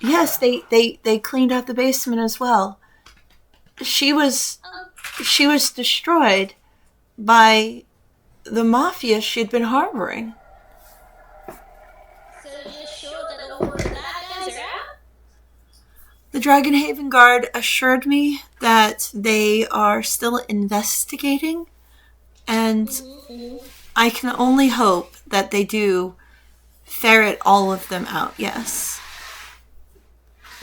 yes, they cleaned out the basement as well. She was destroyed by the mafia she'd been harboring. So you're sure that all the bad guys are out? The DragonHaven Guard assured me that they are still investigating, and I can only hope that they do ferret all of them out, yes.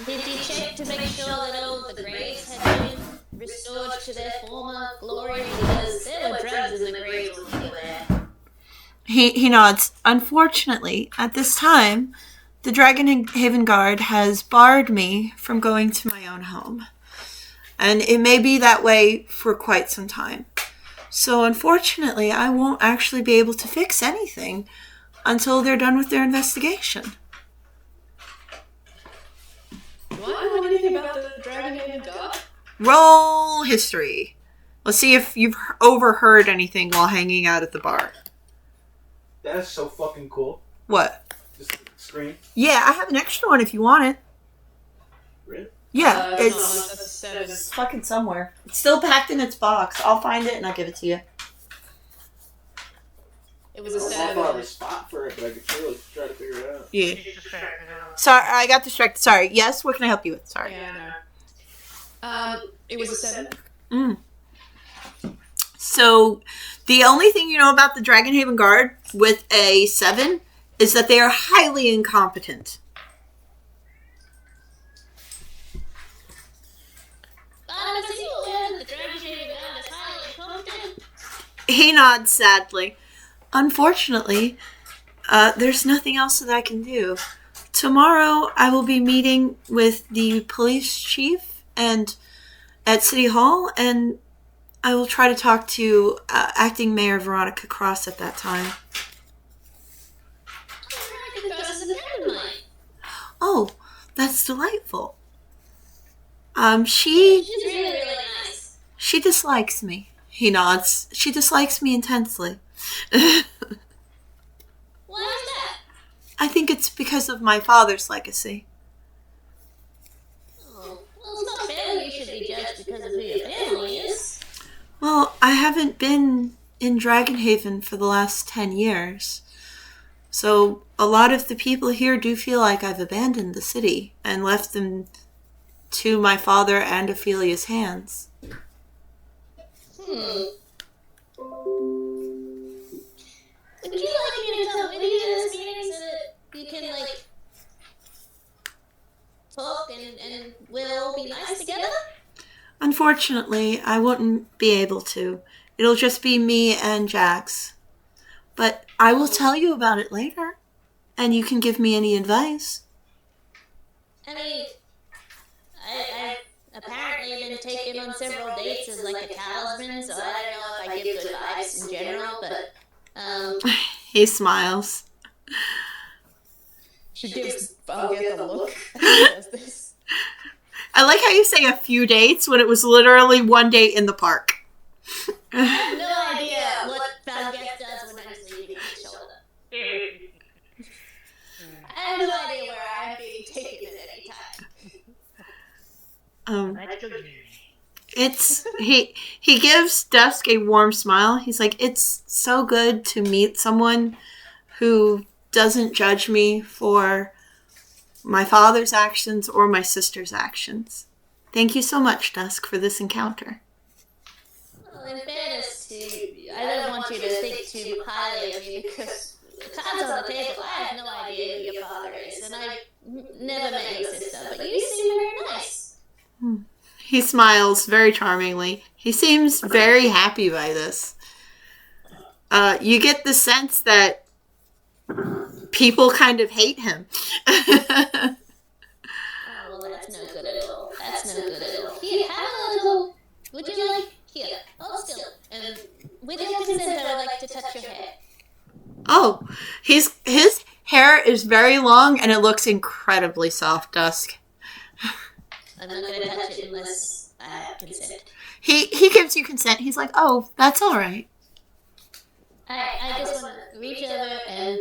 Did you check to make sure that all the graves had been restored to their former glory? Because there were drugs in the graves when we were there. He nods. Unfortunately, at this time, the DragonHaven Guard has barred me from going to my own home. And it may be that way for quite some time. So unfortunately, I won't actually be able to fix anything until they're done with their investigation. Do I know anything about the DragonHaven God? Roll history. Let's see if you've overheard anything while hanging out at the bar. That is so fucking cool. What? Just the screen. Yeah, I have an extra one if you want it. Really? Yeah, That's it's a 7. it's fucking somewhere. It's still packed in its box. I'll find it and I'll give it to you. It was a I don't know if I have 7. a spot for it, but I could surely try to figure it out. Yeah. It's distracted now. Sorry, I got distracted. Sorry. Yes, what can I help you with? Sorry. Yeah, I know. It was a 7. So, the only thing you know about the DragonHaven Guard with a 7 is that they are highly incompetent. I'm a single aware that the DragonHaven God is highly incompetent. He nods sadly. Unfortunately, there's nothing else that I can do. Tomorrow, I will be meeting with the police chief and at City Hall, and I will try to talk to acting Mayor Veronica Cross at that time. Veronica Cross is a friend of mine. Oh, that's delightful. She's really, really nice. She dislikes me. He nods. She dislikes me intensely. Why is that? I think it's because of my father's legacy. Oh, well, it's not fair that you should be judged because of who your family is. Well, I haven't been in DragonHaven for the last 10 years. So a lot of the people here do feel like I've abandoned the city and left them to my father and Ophelia's hands. Would you like me to come with you to this meeting so that you can, like, talk and we'll all be nice together? Unfortunately, I wouldn't be able to. It'll just be me and Jax. But I will tell you about it later, and you can give me any advice. I mean, I've apparently been taken on several dates as, like, a talisman, so I don't know if I give good vibes in general, but, He smiles. She gives Valgeth a look as she does this. I like how you say a few dates when it was literally one date in the park. I have no idea what Valgeth does when I'm sleeping on his shoulder. I have no idea where I'm being taken at any time. Let's go. It's he gives Dusk a warm smile. He's like, it's so good to meet someone who doesn't judge me for my father's actions or my sister's actions. Thank you so much, Dusk, for this encounter. Well, in fairness to you, I don't want you to think too highly of me because the cards on the table, I have no idea who your father is, and I've never met your sister, but you seem very nice. He smiles very charmingly. He seems very happy by this. You get the sense that people kind of hate him. Oh, well, that's no good at all. That's no good at all. Here, have a little... Would you like... Here, hold still. And with your consent, I would like to touch your hair. Oh, his hair is very long and it looks incredibly soft, Dusk. I'm not going to touch it unless I have consent. He gives you consent. He's like, oh, that's all right. I just want to reach over and...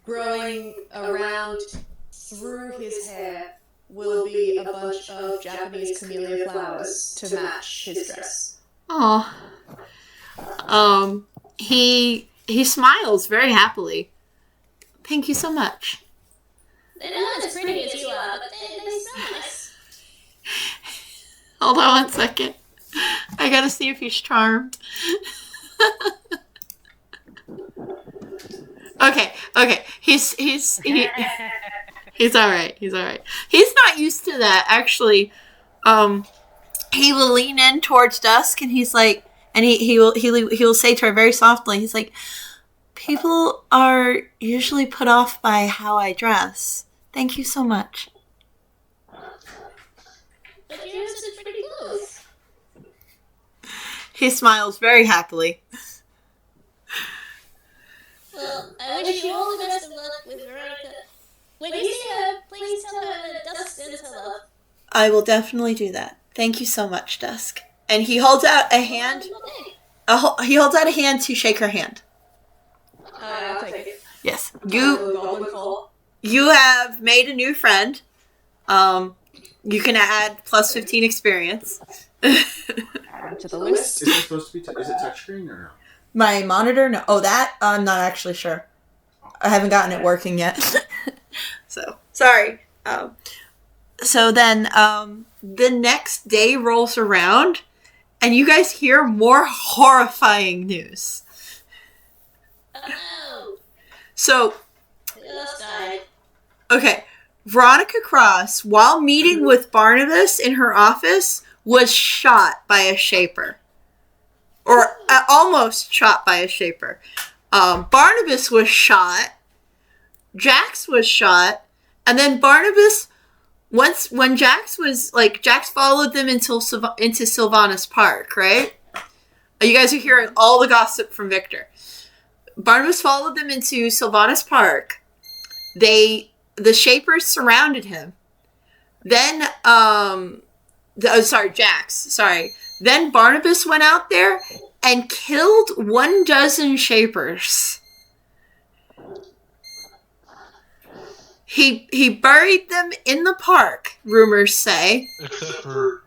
Growing around through his hair will be a bunch of Japanese camellia flowers to match his dress. Oh. He smiles very happily. Thank you so much. They're not as pretty as you are, but they smell nice. Hold on 1 second. I gotta see if he's charmed. Okay. He's all right. He's not used to that, actually. He will lean in towards Dusk, and he's like, and he will say to her very softly, he's like, people are usually put off by how I dress. Thank you so much. But you have such pretty clothes. He smiles very happily. Well, I wish you all the best of luck with Veronica. When you see her, please tell her that Dusk sends her love. I will definitely do that. Thank you so much, Dusk. And he holds out a hand. He holds out a hand to shake her hand. I'll take it. Yes. Goblin call. You have made a new friend. You can add plus 15 experience. Add to the list. Is it supposed to be? Is it touchscreen or no? My monitor? No. Oh, that? I'm not actually sure. I haven't gotten it working yet. So, sorry. So then, the next day rolls around, and you guys hear more horrifying news. Oh no! So, We just died. okay, Veronica Cross, while meeting with Barnabas in her office, was shot by a shaper. Or almost shot by a shaper. Barnabas was shot. Jax was shot. And then Barnabas, when Jax followed them into Sylvanus Park, right? You guys are hearing all the gossip from Victor. Barnabas followed them into Sylvanus Park. The shapers surrounded him. Then, Jax. Sorry. Then Barnabas went out there and killed 12 shapers. He buried them in the park, rumors say. Except for,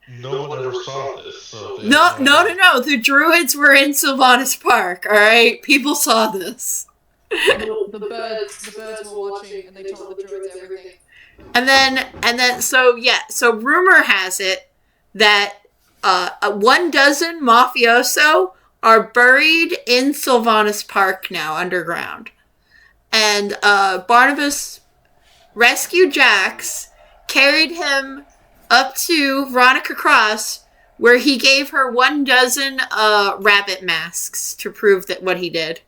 no one ever saw this. So No. The druids were in Sylvanus Park, alright? People saw this. The birds were watching, and they told the druids everything. And then, so rumor has it that 12 mafioso are buried in Sylvanus Park now, underground. And Barnabas rescued Jax, carried him up to Veronica Cross, where he gave her 12 rabbit masks to prove that what he did.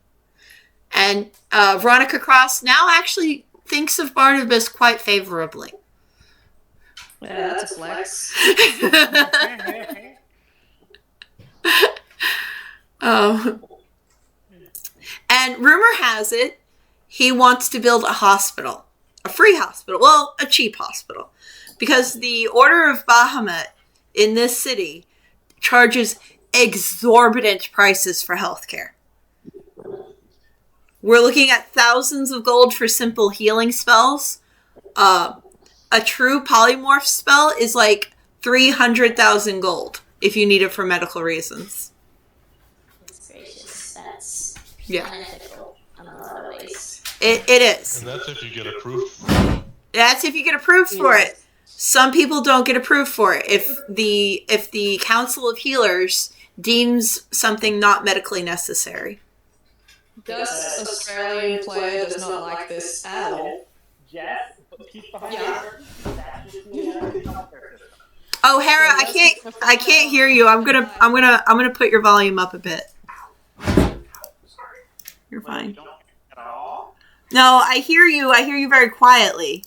And Veronica Cross now actually thinks of Barnabas quite favorably. Yeah, that's a flex. And rumor has it, he wants to build a hospital. A free hospital. Well, a cheap hospital. Because the Order of Bahamut in this city charges exorbitant prices for healthcare. We're looking at thousands of gold for simple healing spells. A true polymorph spell is like 300,000 gold if you need it for medical reasons. That's gracious. That's Yeah. unethical in a lot of ways. It is. And that's if you get approved. That's if you get approved for it. Some people don't get approved for it. If the Council of Healers deems something not medically necessary. This Australian player does not like this at all. Yes, but keep behind Yeah. her. That's just me and the healthcare system. Oh, Hera, I can't hear you. I'm gonna put your volume up a bit. You're fine. Don't at all. No, I hear you. I hear you very quietly.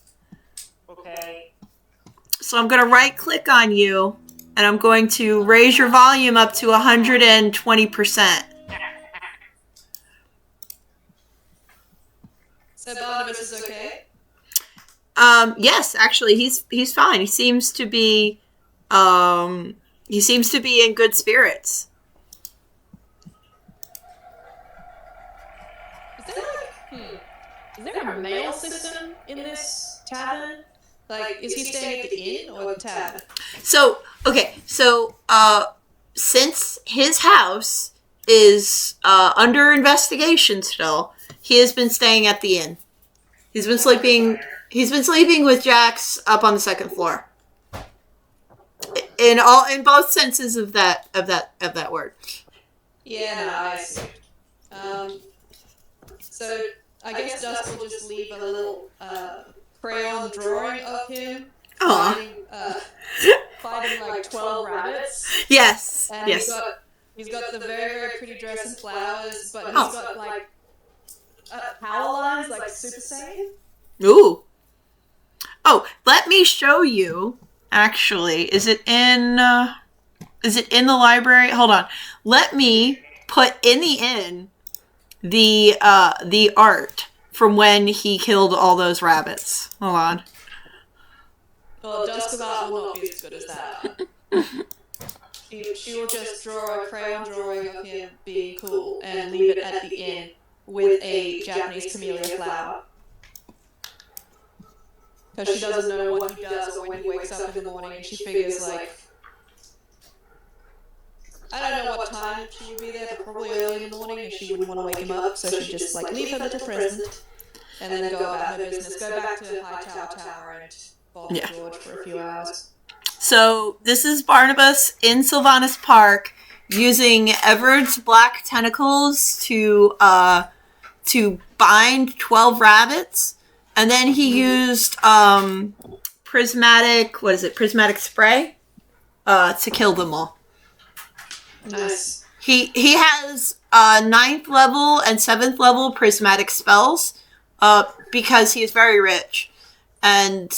Okay. So I'm gonna right click on you, and I'm going to raise your volume up to 120%. So Barnabas is okay? Yes, actually, he's fine. He seems to be in good spirits. Is there a mail system in this tavern? Like, is he staying at the inn or the tavern? So, okay, since his house is under investigation still, he has been staying at the inn. He's been sleeping with Jax up on the second floor. In both senses of that word. Yeah, no, I see. So I guess Dusk will just leave a little crayon drawing of him fighting like 12 rabbits. Yes. And yes. he's got the very, very pretty dress and flowers, but he's got like power lines like Super Saiyan. Ooh. Oh, let me show you. Actually, is it in the library? Hold on. Let me put in the inn the art from when he killed all those rabbits. Hold on. Well, Dusk of Art will not be as good as that. She will just draw a crayon drawing of him being cool and leave it at the inn with a Japanese camellia flower. Because she doesn't know what he does or when he wakes up in the morning, and she figures, like, I don't know what time she would be there, but probably early in the morning, and she wouldn't want to wake him up, so she'd just, like, leave her little present, and then go about her business, go back to Hightower Tower and bother George for a few hours. So, this is Barnabas in Sylvanus Park using Everard's black tentacles to bind 12 rabbits. And then he used prismatic spray to kill them all. Nice. He has 9th level and 7th level prismatic spells because he is very rich and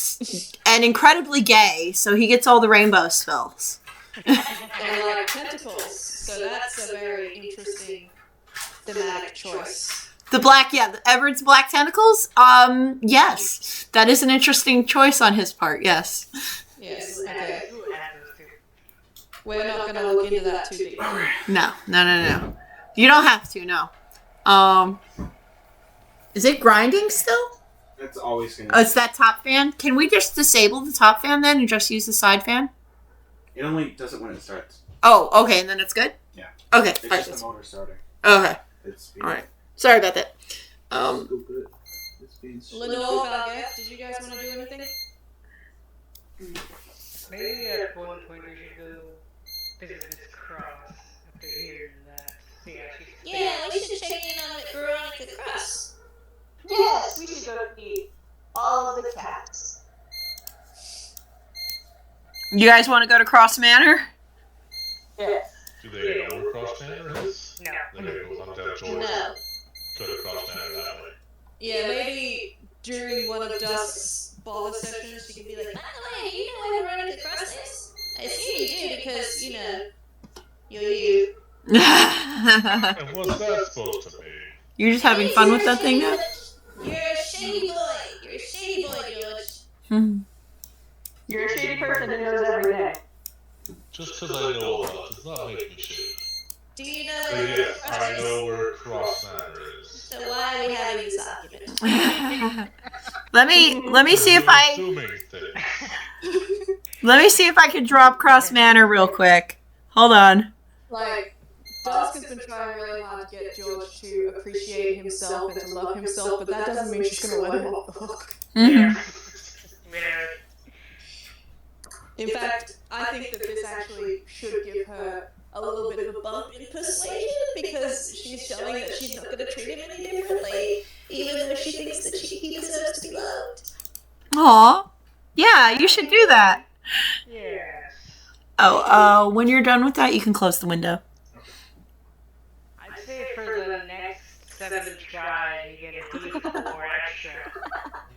incredibly gay, so he gets all the rainbow spells. And like tentacles, so that's a very interesting thematic choice. Everard's black tentacles? Yes. That is an interesting choice on his part, yes. Yes, okay. We're not going to look into that too deep. No. You don't have to, no. Is it grinding still? It's always gonna. Oh, it's that top fan? Can we just disable the top fan then and just use the side fan? It only does it when it starts. Oh, okay, and then it's good? Yeah. Okay. It's just the motor starting. Okay. It's Alright. Sorry about that. Lenore, Valgeth, did you guys want to do anything? Maybe at one point we should go visit Miss Cross after hearing that. See how she's Yeah, we should check in on Veronica Cross. Yes, we should go meet all of the cats. You guys want to go to Cross Manor? Yes. Do they know where Cross Manor is? No. Then maybe we'll tell George. No. Go to Cross Manor that way. Yeah, maybe during one of Dusk's bother sessions, she can be like, By the way, do you know where Veronica Cross is? I assume you do because, you know, you're you. And what's that supposed to be? You're just having fun with that thing now? You're a shady boy. You're a shady boy, George. You're a shady person who knows everything. Just because I know a lot does not make me shady. Do you know But where yes, Veronica Cross I is? know where Cross Manor is. So why are we having this argument? Let me see if I Assuming things. let me see if I can drop Cross Manor real quick. Hold on. like, Dusk has been trying really hard to get George to appreciate himself and to love himself, but that doesn't mean she's gonna let him off the hook. Mm-hmm. In fact, I think that this actually should give her a little bit of a bump in persuasion because she's showing that she's not going to treat him any differently, even though she thinks that he deserves to be loved. Aw. Yeah, you should do that. Yes. Oh, when you're done with that, you can close the window. I'd say for the next 7 tries, you get a D4 extra.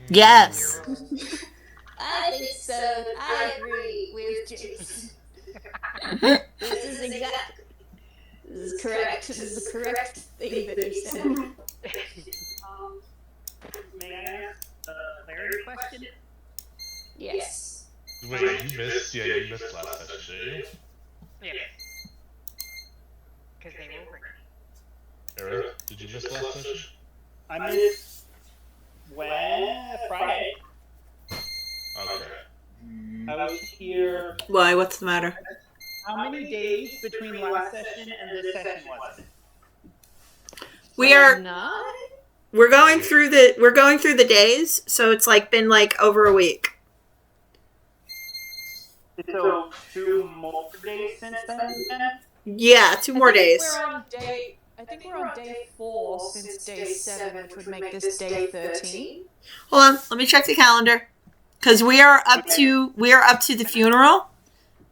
Yes. I think so. I agree with Jason. This is exactly. This is correct. This is the correct thing that you said. May I ask a clarity question? Yes. Wait, you missed last session, didn't you? Yeah. Because they were working. Eric, did you miss last session? I missed Friday. Okay. I was here. Why? What's the matter? How many days between last session and this session was it? We're going through the days, so it's been over a week. So 2 more days since then? Yeah, 2 more days. I think we're on day 4 since day 7, which would make this day 13. Hold on, let me check the calendar. Because we are up to the funeral.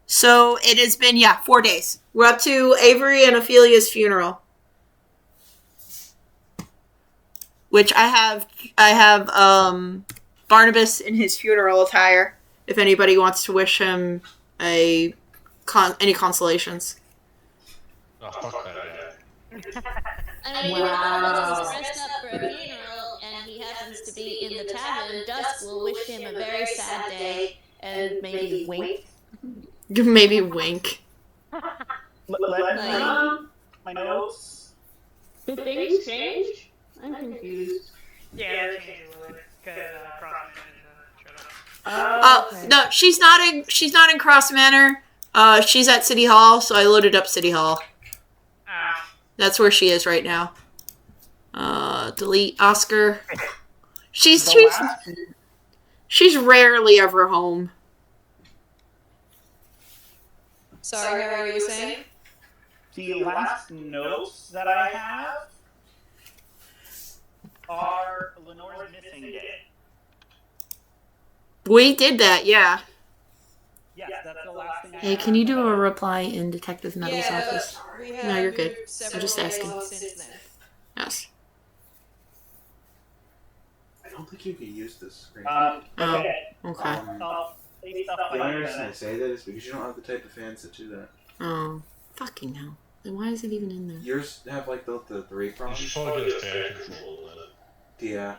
So it has been 4 days. We're up to Avery and Ophelia's funeral. Which I have Barnabas in his funeral attire. If anybody wants to wish him any consolations. Oh, fuck that guy. I mean, if Barnabas is dressed up for a funeral and he happens to be in the tavern, Dusk will wish him a very sad day and maybe wink. Maybe wink. Let me my notes. Did things change? I'm confused. Yeah, that changed a little bit. Because Crossman showed up. No, she's not in Cross Manor. She's at City Hall, so I loaded up City Hall. That's where she is right now. Delete Oscar. She's rarely ever home. Sorry, Harry, what were you saying? The last notes that I have are Lenore's missing day. We did that, yeah. Yes, that's the last thing I Hey, have. can you do a reply in Detective Metal's office? We have No, you're good. moved several I'm just asking. days since then. Yes. I don't think you can use this screen. Oh, Okay. okay. I'll say stuff The like only reason I that. say that is because you don't have the type of fans that do that. Oh, fucking hell. Then why is it even in there? Yours have the 3 You problems. should probably get a fan control then. Yeah.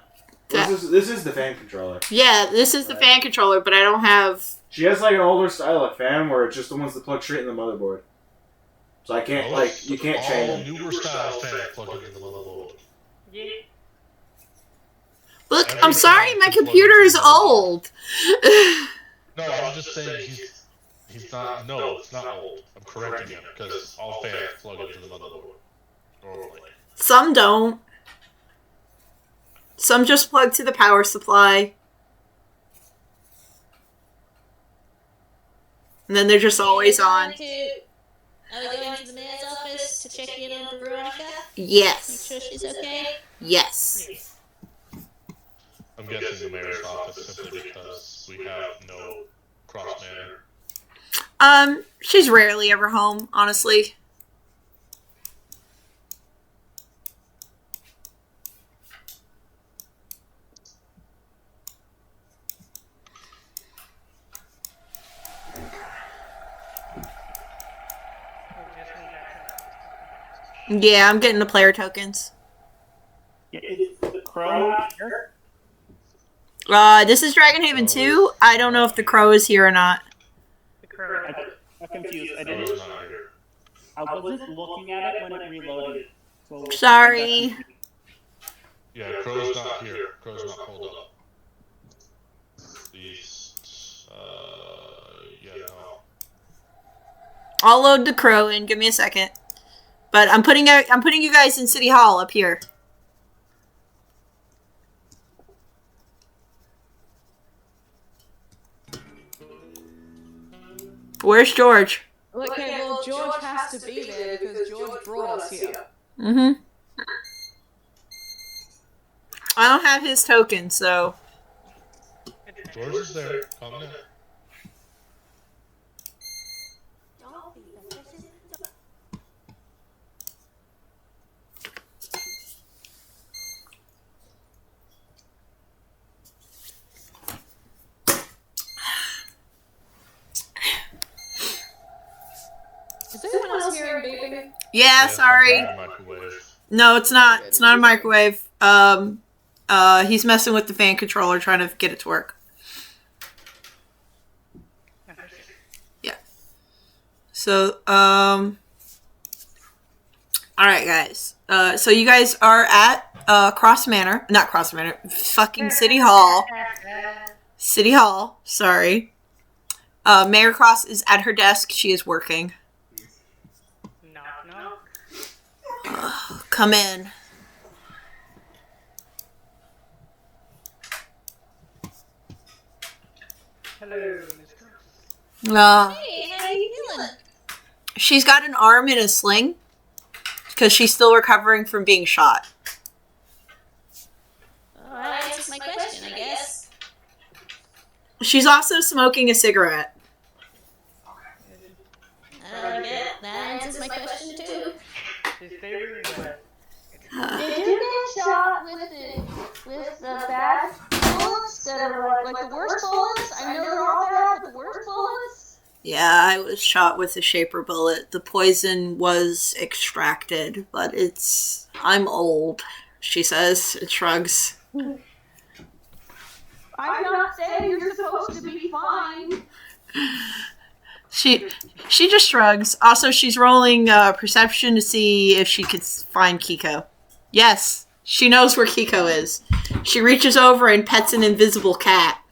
That- This is the fan controller. Yeah, this is the fan controller, but I don't have... She has an older style of fan where it's just the ones that plug straight in the motherboard. So I can't you can't change all them. newer style fan plug into the motherboard. Yeah. Look, Every I'm sorry, time my you plug computer into is the motherboard. old. No, I'm just saying he's not. No, it's not old. I'm correcting him because all fans plug into the motherboard normally. Some don't. Some just plug to the power supply. And then they're just always on. Are we going to the mayor's office to check in on Veronica? Make Yes. sure she's okay? Yes. I'm guessing the mayor's office simply because we have no cross manner. She's rarely ever home, honestly. Yeah, I'm getting the player tokens. Is the crow not here? This is DragonHaven 2. I don't know if the crow is here or not. The crow. I'm confused. I Crow's didn't. not here. I wasn't looking at it when it reloaded. So Sorry. Yeah, Crow's not here. Crow's not pulled up. These, yeah, no. I'll load the crow in. Give me a second. But I'm putting you guys in City Hall up here. Where's George? Okay, well, George has to be there because George brought us here. Mm-hmm. I don't have his token, so... George is there. Calm down. Is anyone else hearing beeping? Yeah, sorry. Microwave. No, it's not. It's not a microwave. He's messing with the fan controller, trying to get it to work. Yeah. So, all right, guys. So you guys are at Cross Manor, not Cross Manor, fucking City Hall. City Hall. Sorry. Mayor Cross is at her desk. She is working. Knock, knock. Come in. Hello, Miss Cross. Hey, how you feeling? She's got an arm in a sling because she's still recovering from being shot. Oh, that answers my question, I guess. She's also smoking a cigarette. That answers my question too. His favorite weapon. Did you get shot with the bad bullets that are like the worst bullets? I know they're all bad, but the worst bullets? Yeah, I was shot with a shaper bullet. The poison was extracted, but I'm old, she says. It shrugs. I'm not saying you're supposed to be fine. She just shrugs. Also, she's rolling perception to see if she could find Kiko. Yes, she knows where Kiko is. She reaches over and pets an invisible cat.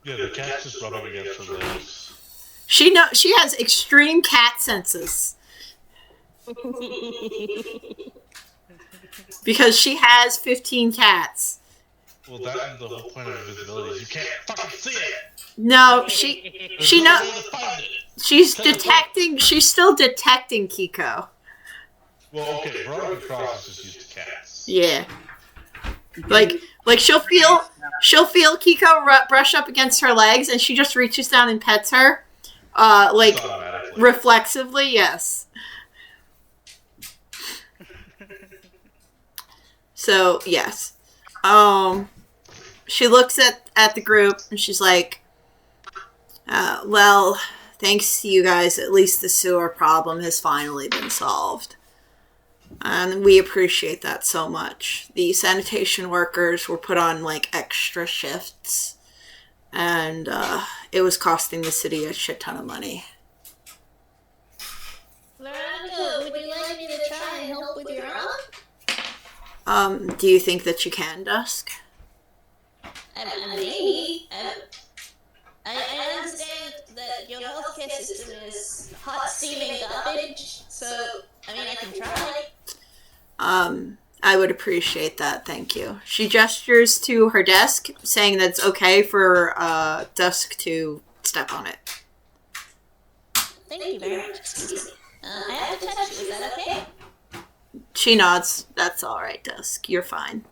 Yeah, the cat's just rubbing against her legs. She has extreme cat senses. Because she has 15 cats. Well, that's the whole point of invisibility is you can't fucking see it! No, she knows. She's still detecting Kiko. Well, okay, Veronica Cross is just used to cats. Yeah. Like she'll feel Kiko brush up against her legs, and she just reaches down and pets her, reflexively. Yes. So yes, she looks at the group and she's like, "Well, thanks to you guys, at least the sewer problem has finally been solved." And we appreciate that so much. The sanitation workers were put on extra shifts, and it was costing the city a shit ton of money. Veronica, would you like me to try and help with your arm? Do you think that you can, Dusk? Maybe. I understand that your healthcare system is hot steaming garbage, so I can try. I would appreciate that, thank you. She gestures to her desk, saying that it's okay for Dusk to step on it. Thank you very much. Excuse me. I have to touch you, is that okay? She nods. That's alright, Dusk. You're fine.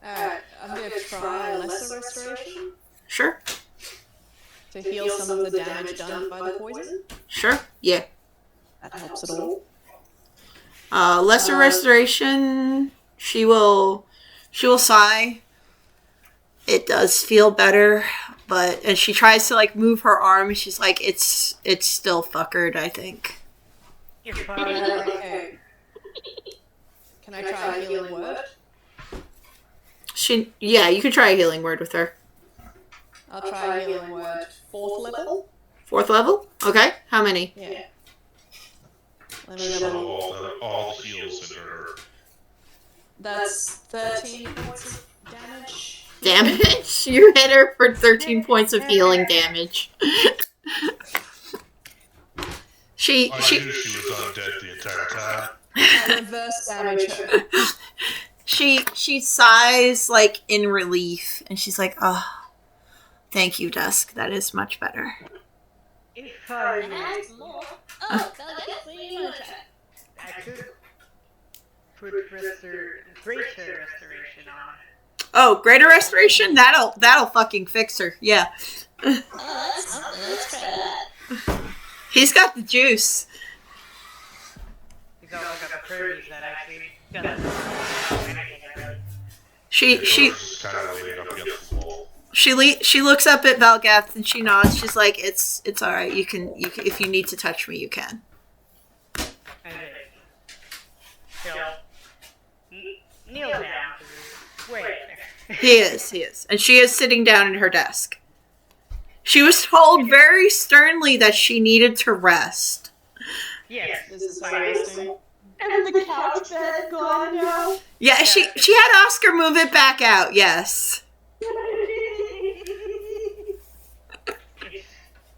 Alright, I'm gonna try lesser restoration Sure. to heal some of the damage done by the poison. Sure. Yeah. That helps at all. Lesser restoration. She will sigh. It does feel better, and she tries to move her arm. And she's like, it's still fuckered, I think. You're fine. Okay. Can I try a healing word? You could try a healing word with her. I'll try a healing word. 4th level? 4th level? Okay. How many? Yeah. Let me So double. all the heals in her. That's 13 points of damage. Damage? You hit her for 13 points of healing damage. I knew she was undead the entire time. I reverse damage her. She sighs in relief, and she's like, "Oh, thank you, Dusk. That is much better." If I I have more. Oh, Belgeth, what do you want to try? I could put greater restoration on it. Oh, greater restoration? That'll fucking fix her. Yeah. Oh, that's something. Let's try that. He's got the juice. He's also got the produce that actually doesn't anything really. She kind of leaning up against the wall. she looks up at Valgath and she nods. She's like, "It's all right. You can if you need to touch me, you can." And he'll kneel down to wait. He is, and she is sitting down at her desk. She was told very sternly that she needed to rest. Yes, This is so wasting. And the couch bed gone now. Yeah, she had Oscar move it back out. Yes.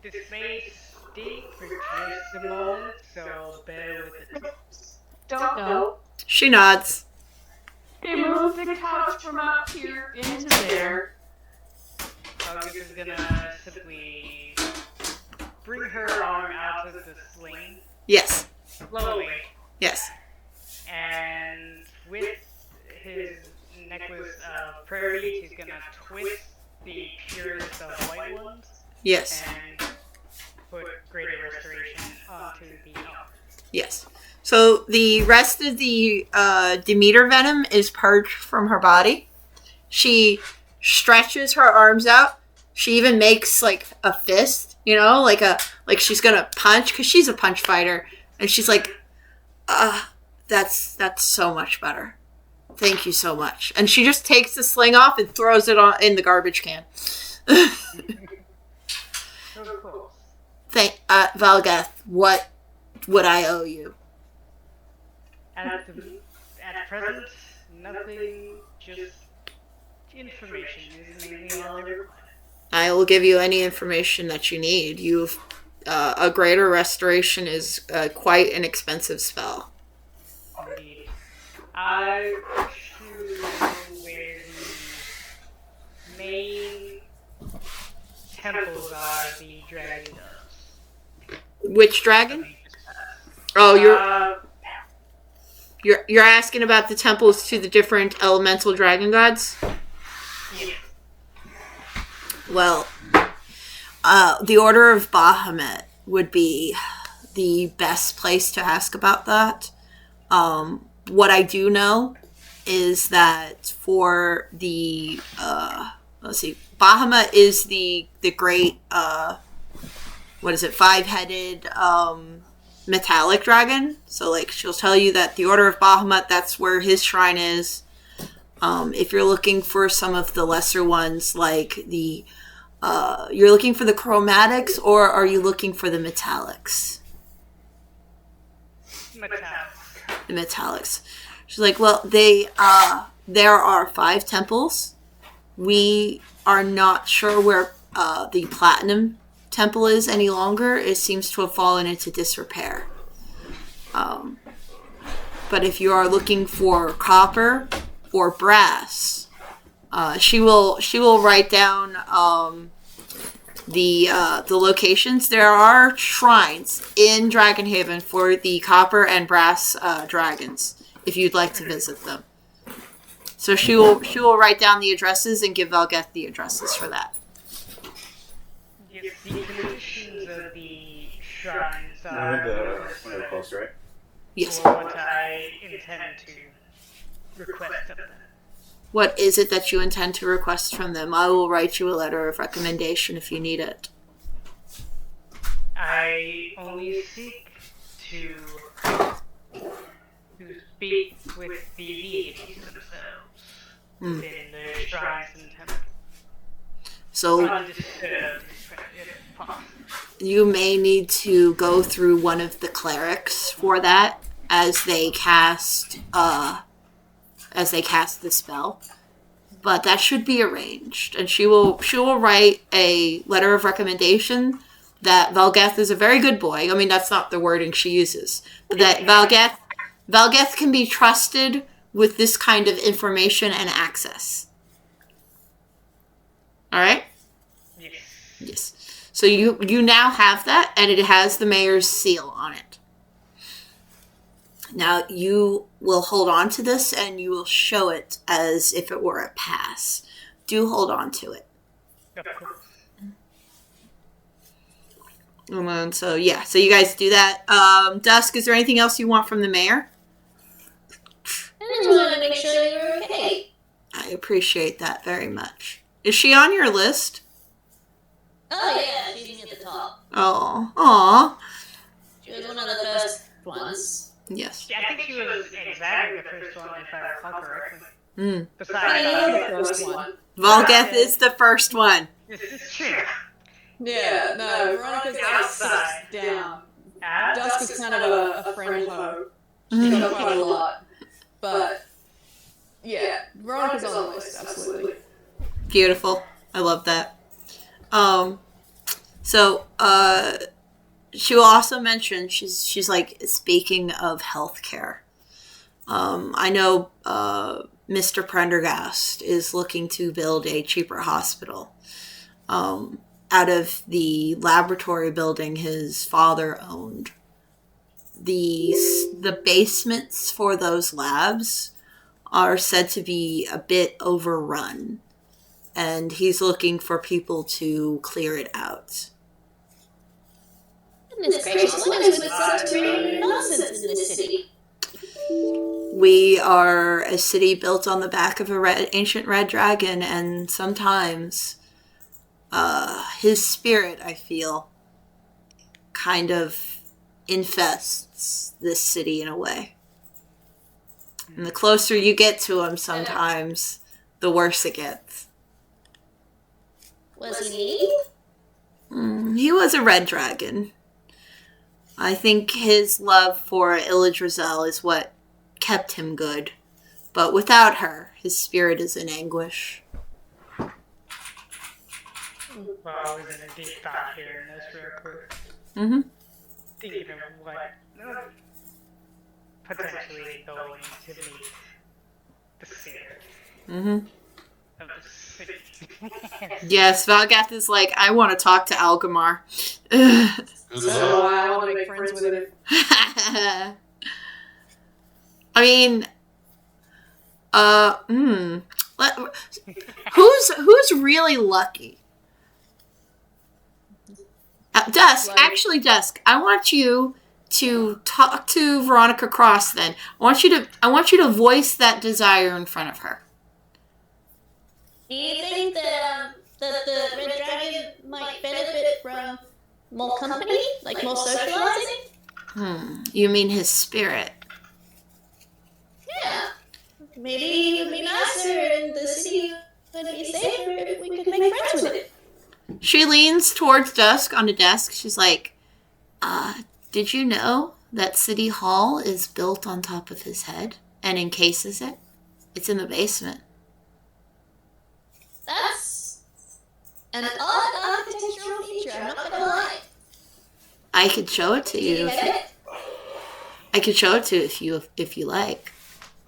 This may stink for just a moment, so bear with it. Don't know. She nods. They moved the couch from up here into there. August is gonna simply bring her arm out of the sling, Yes. slowly, Yes. and with his necklace of prairie, he's gonna twist the purest of white ones Yes. and put greater restoration onto the elf. Yes. So the rest of the Demeter venom is purged from her body. She stretches her arms out. She even makes like a fist, like she's gonna punch because she's a punch fighter, and she's like, that's so much better. Thank you so much. And she just takes the sling off and throws it in the garbage can. Of course. Valgath, what would I owe you? At present, nothing, just information is mainly all I require. I will give you any information that you need. A greater restoration is quite an expensive spell. Indeed. I wish to know where the main temples are the dragon does. Which dragon? Oh, you're asking about the temples to the different elemental dragon gods? Yeah. Well, the Order of Bahamut would be the best place to ask about that. What I do know is that for the Bahamut is the great 5-headed metallic dragon. So like she'll tell you that the Order of Bahamut, that's where his shrine is. If you're looking for some of the lesser ones, like you're looking for the chromatics, or are you looking for the metallics? The metallics. She's like, well, there are 5 temples. We are not sure where the platinum temple is any longer. It seems to have fallen into disrepair. But if you are looking for copper or brass, she will write down the locations. There are shrines in DragonHaven for the copper and brass dragons, if you'd like to visit them. So she will write down the addresses and give Valgath the addresses for that. Yes, the conditions of the shrines are One of the close, right? Yes. what I intend to request of them. What is it that you intend to request from them? I will write you a letter of recommendation if you need it. I only seek to speak with the deities themselves within the shrines and temples. So Undisturbed, if possible. you may need to go through one of the clerics for that as they cast the spell. But that should be arranged, and she will write a letter of recommendation that Valgath is a very good boy. I mean, that's not the wording she uses, but that Valgath can be trusted with this kind of information and access. All right. Yes. Yes. So you now have that, and it has the mayor's seal on it. Now you will hold on to this, and you will show it as if it were a pass. Do hold on to it. Of course. And then, so you guys do that. Dusk, is there anything else you want from the mayor? I just wanted to make sure you were okay. I appreciate that very much. Is she on your list? Oh yeah, she's at the top. Oh, aw. She was one of the first ones. Yes. Yeah, I think she was exactly the first one, if I recall correctly. Mm. Besides, The first one. Volgeth is the first one. this is true. Yeah, no, Veronica's like 6 down. Dusk is kind of a friend hoe. She got quite a lot. But, yeah, Veronica's on the list, absolutely. Beautiful. I love that. She will also mention, she's like, speaking of healthcare. I know Mr. Prendergast is looking to build a cheaper hospital. Out of the laboratory building his father owned. The basements for those labs are said to be a bit overrun. And he's looking for people to clear it out. Goodness gracious, what is with such nonsense in this city? We are a city built on the back of ancient red dragon, and sometimes his spirit, I feel, kind of infests this city in a way. And the closer you get to him sometimes, the worse it gets. Was he mean? He was a red dragon. I think his love for Illidrazel is what kept him good. But without her, his spirit is in anguish. Well, I was in a deep thought here in this real quick. Mm-hmm. Thinking of what potentially going to meet the spirit Mm-hmm. of the city. Yes, Valgath is like, I want to talk to Algamar. Ugh. So I want to make friends with him. I mean, who's really lucky? Dusk, actually, Dusk. I want you to talk to Veronica Cross. Then I want you to voice that desire in front of her. Do you think that the Red Dragon might benefit from more company? Like more socializing? You mean his spirit? Yeah. Maybe it would be nicer and the city would be safer if we could make friends with it. She leans towards Dusk on the desk. She's like, did you know that City Hall is built on top of his head and encases it? It's in the basement. That's an odd architectural feature, I'm not gonna lie. I could show it to you. I could show it to you if you like.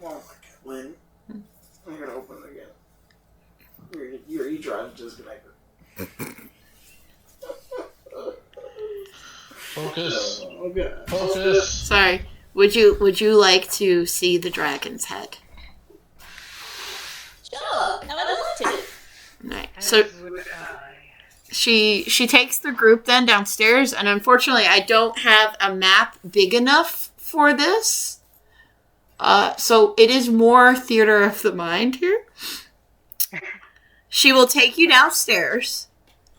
Oh my god, Lynn. I'm gonna open it again. Your e-drive disconnected. Focus. Okay. Focus. Sorry. Would you like to see the dragon's head? Sure, I would love to. Right. So she takes the group then downstairs, and unfortunately I don't have a map big enough for this. So it is more theater of the mind here. She will take you downstairs,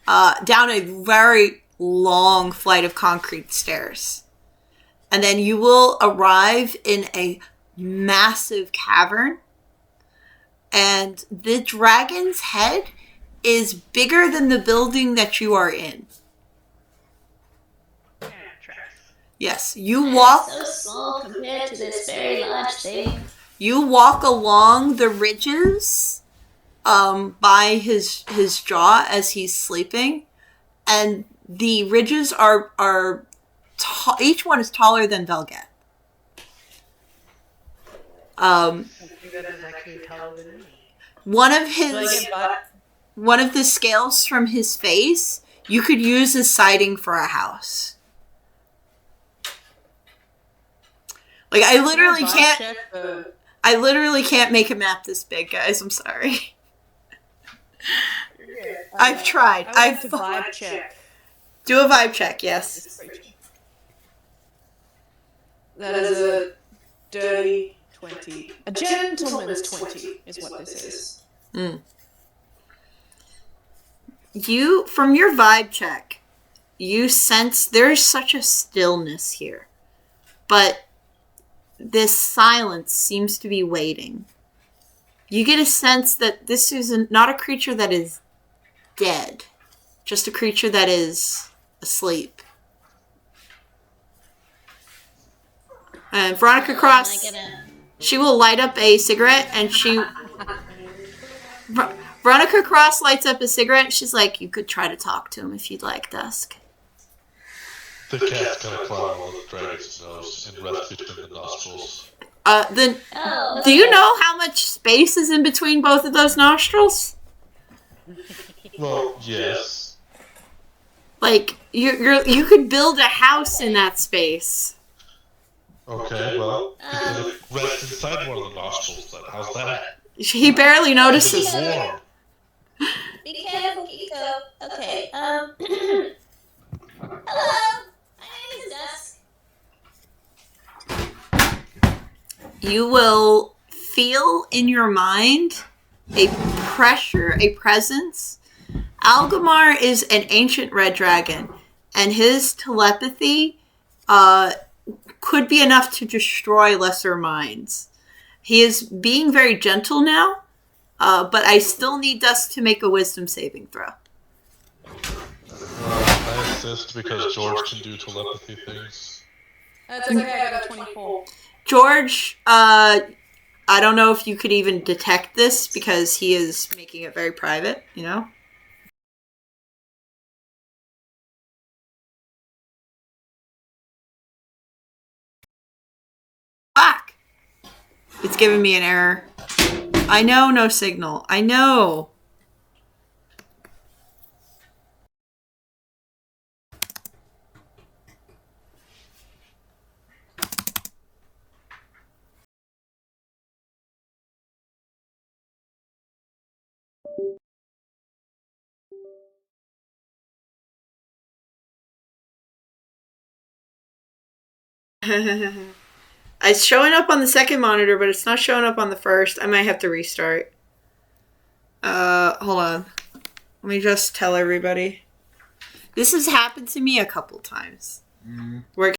down a very long flight of concrete stairs. And then you will arrive in a massive cavern. And the dragon's head is bigger than the building that you are in. Yes, you walk. So small compared to this very large thing. You walk along the ridges, by his jaw as he's sleeping, and the ridges are each one is taller than Velgat. That is actually taller than me. One of the scales from his face, you could use as siding for a house. Like, I literally can't... I literally can't make a map this big, guys. I'm sorry. I've tried. I would like to vibe check. Do a vibe check, yes. That is a dirty 20. A gentleman's 20 is what this is. You, from your vibe check, you sense there's such a stillness here. But this silence seems to be waiting. You get a sense that this is not a creature that is dead, just a creature that is asleep. And Veronica Cross, she will light up a cigarette, and Veronica Cross lights up a cigarette, and she's like, you could try to talk to him if you'd like, Dusk. The cat's gonna climb on the dragon's nose and rest between the nostrils. Do you know how much space is in between both of those nostrils? Well, yes. Like, you could build a house in that space. Okay, well, he's gonna rest inside one of the nostrils then. How's that? He barely notices. It's warm. Be careful, Kiko. Okay, hello! My name is Dusk. You will feel in your mind a pressure, a presence. Algamar is an ancient red dragon, and his telepathy could be enough to destroy lesser minds. He is being very gentle now, but I still need Dusk to make a wisdom saving throw. I assist because George can do telepathy things. That's okay, I got a 24. George, I don't know if you could even detect this because he is making it very private, you know? Fuck! It's giving me an error. I know, no signal. I know. It's showing up on the second monitor, but it's not showing up on the first. I might have to restart. Hold on. Let me just tell everybody. This has happened to me a couple times. Where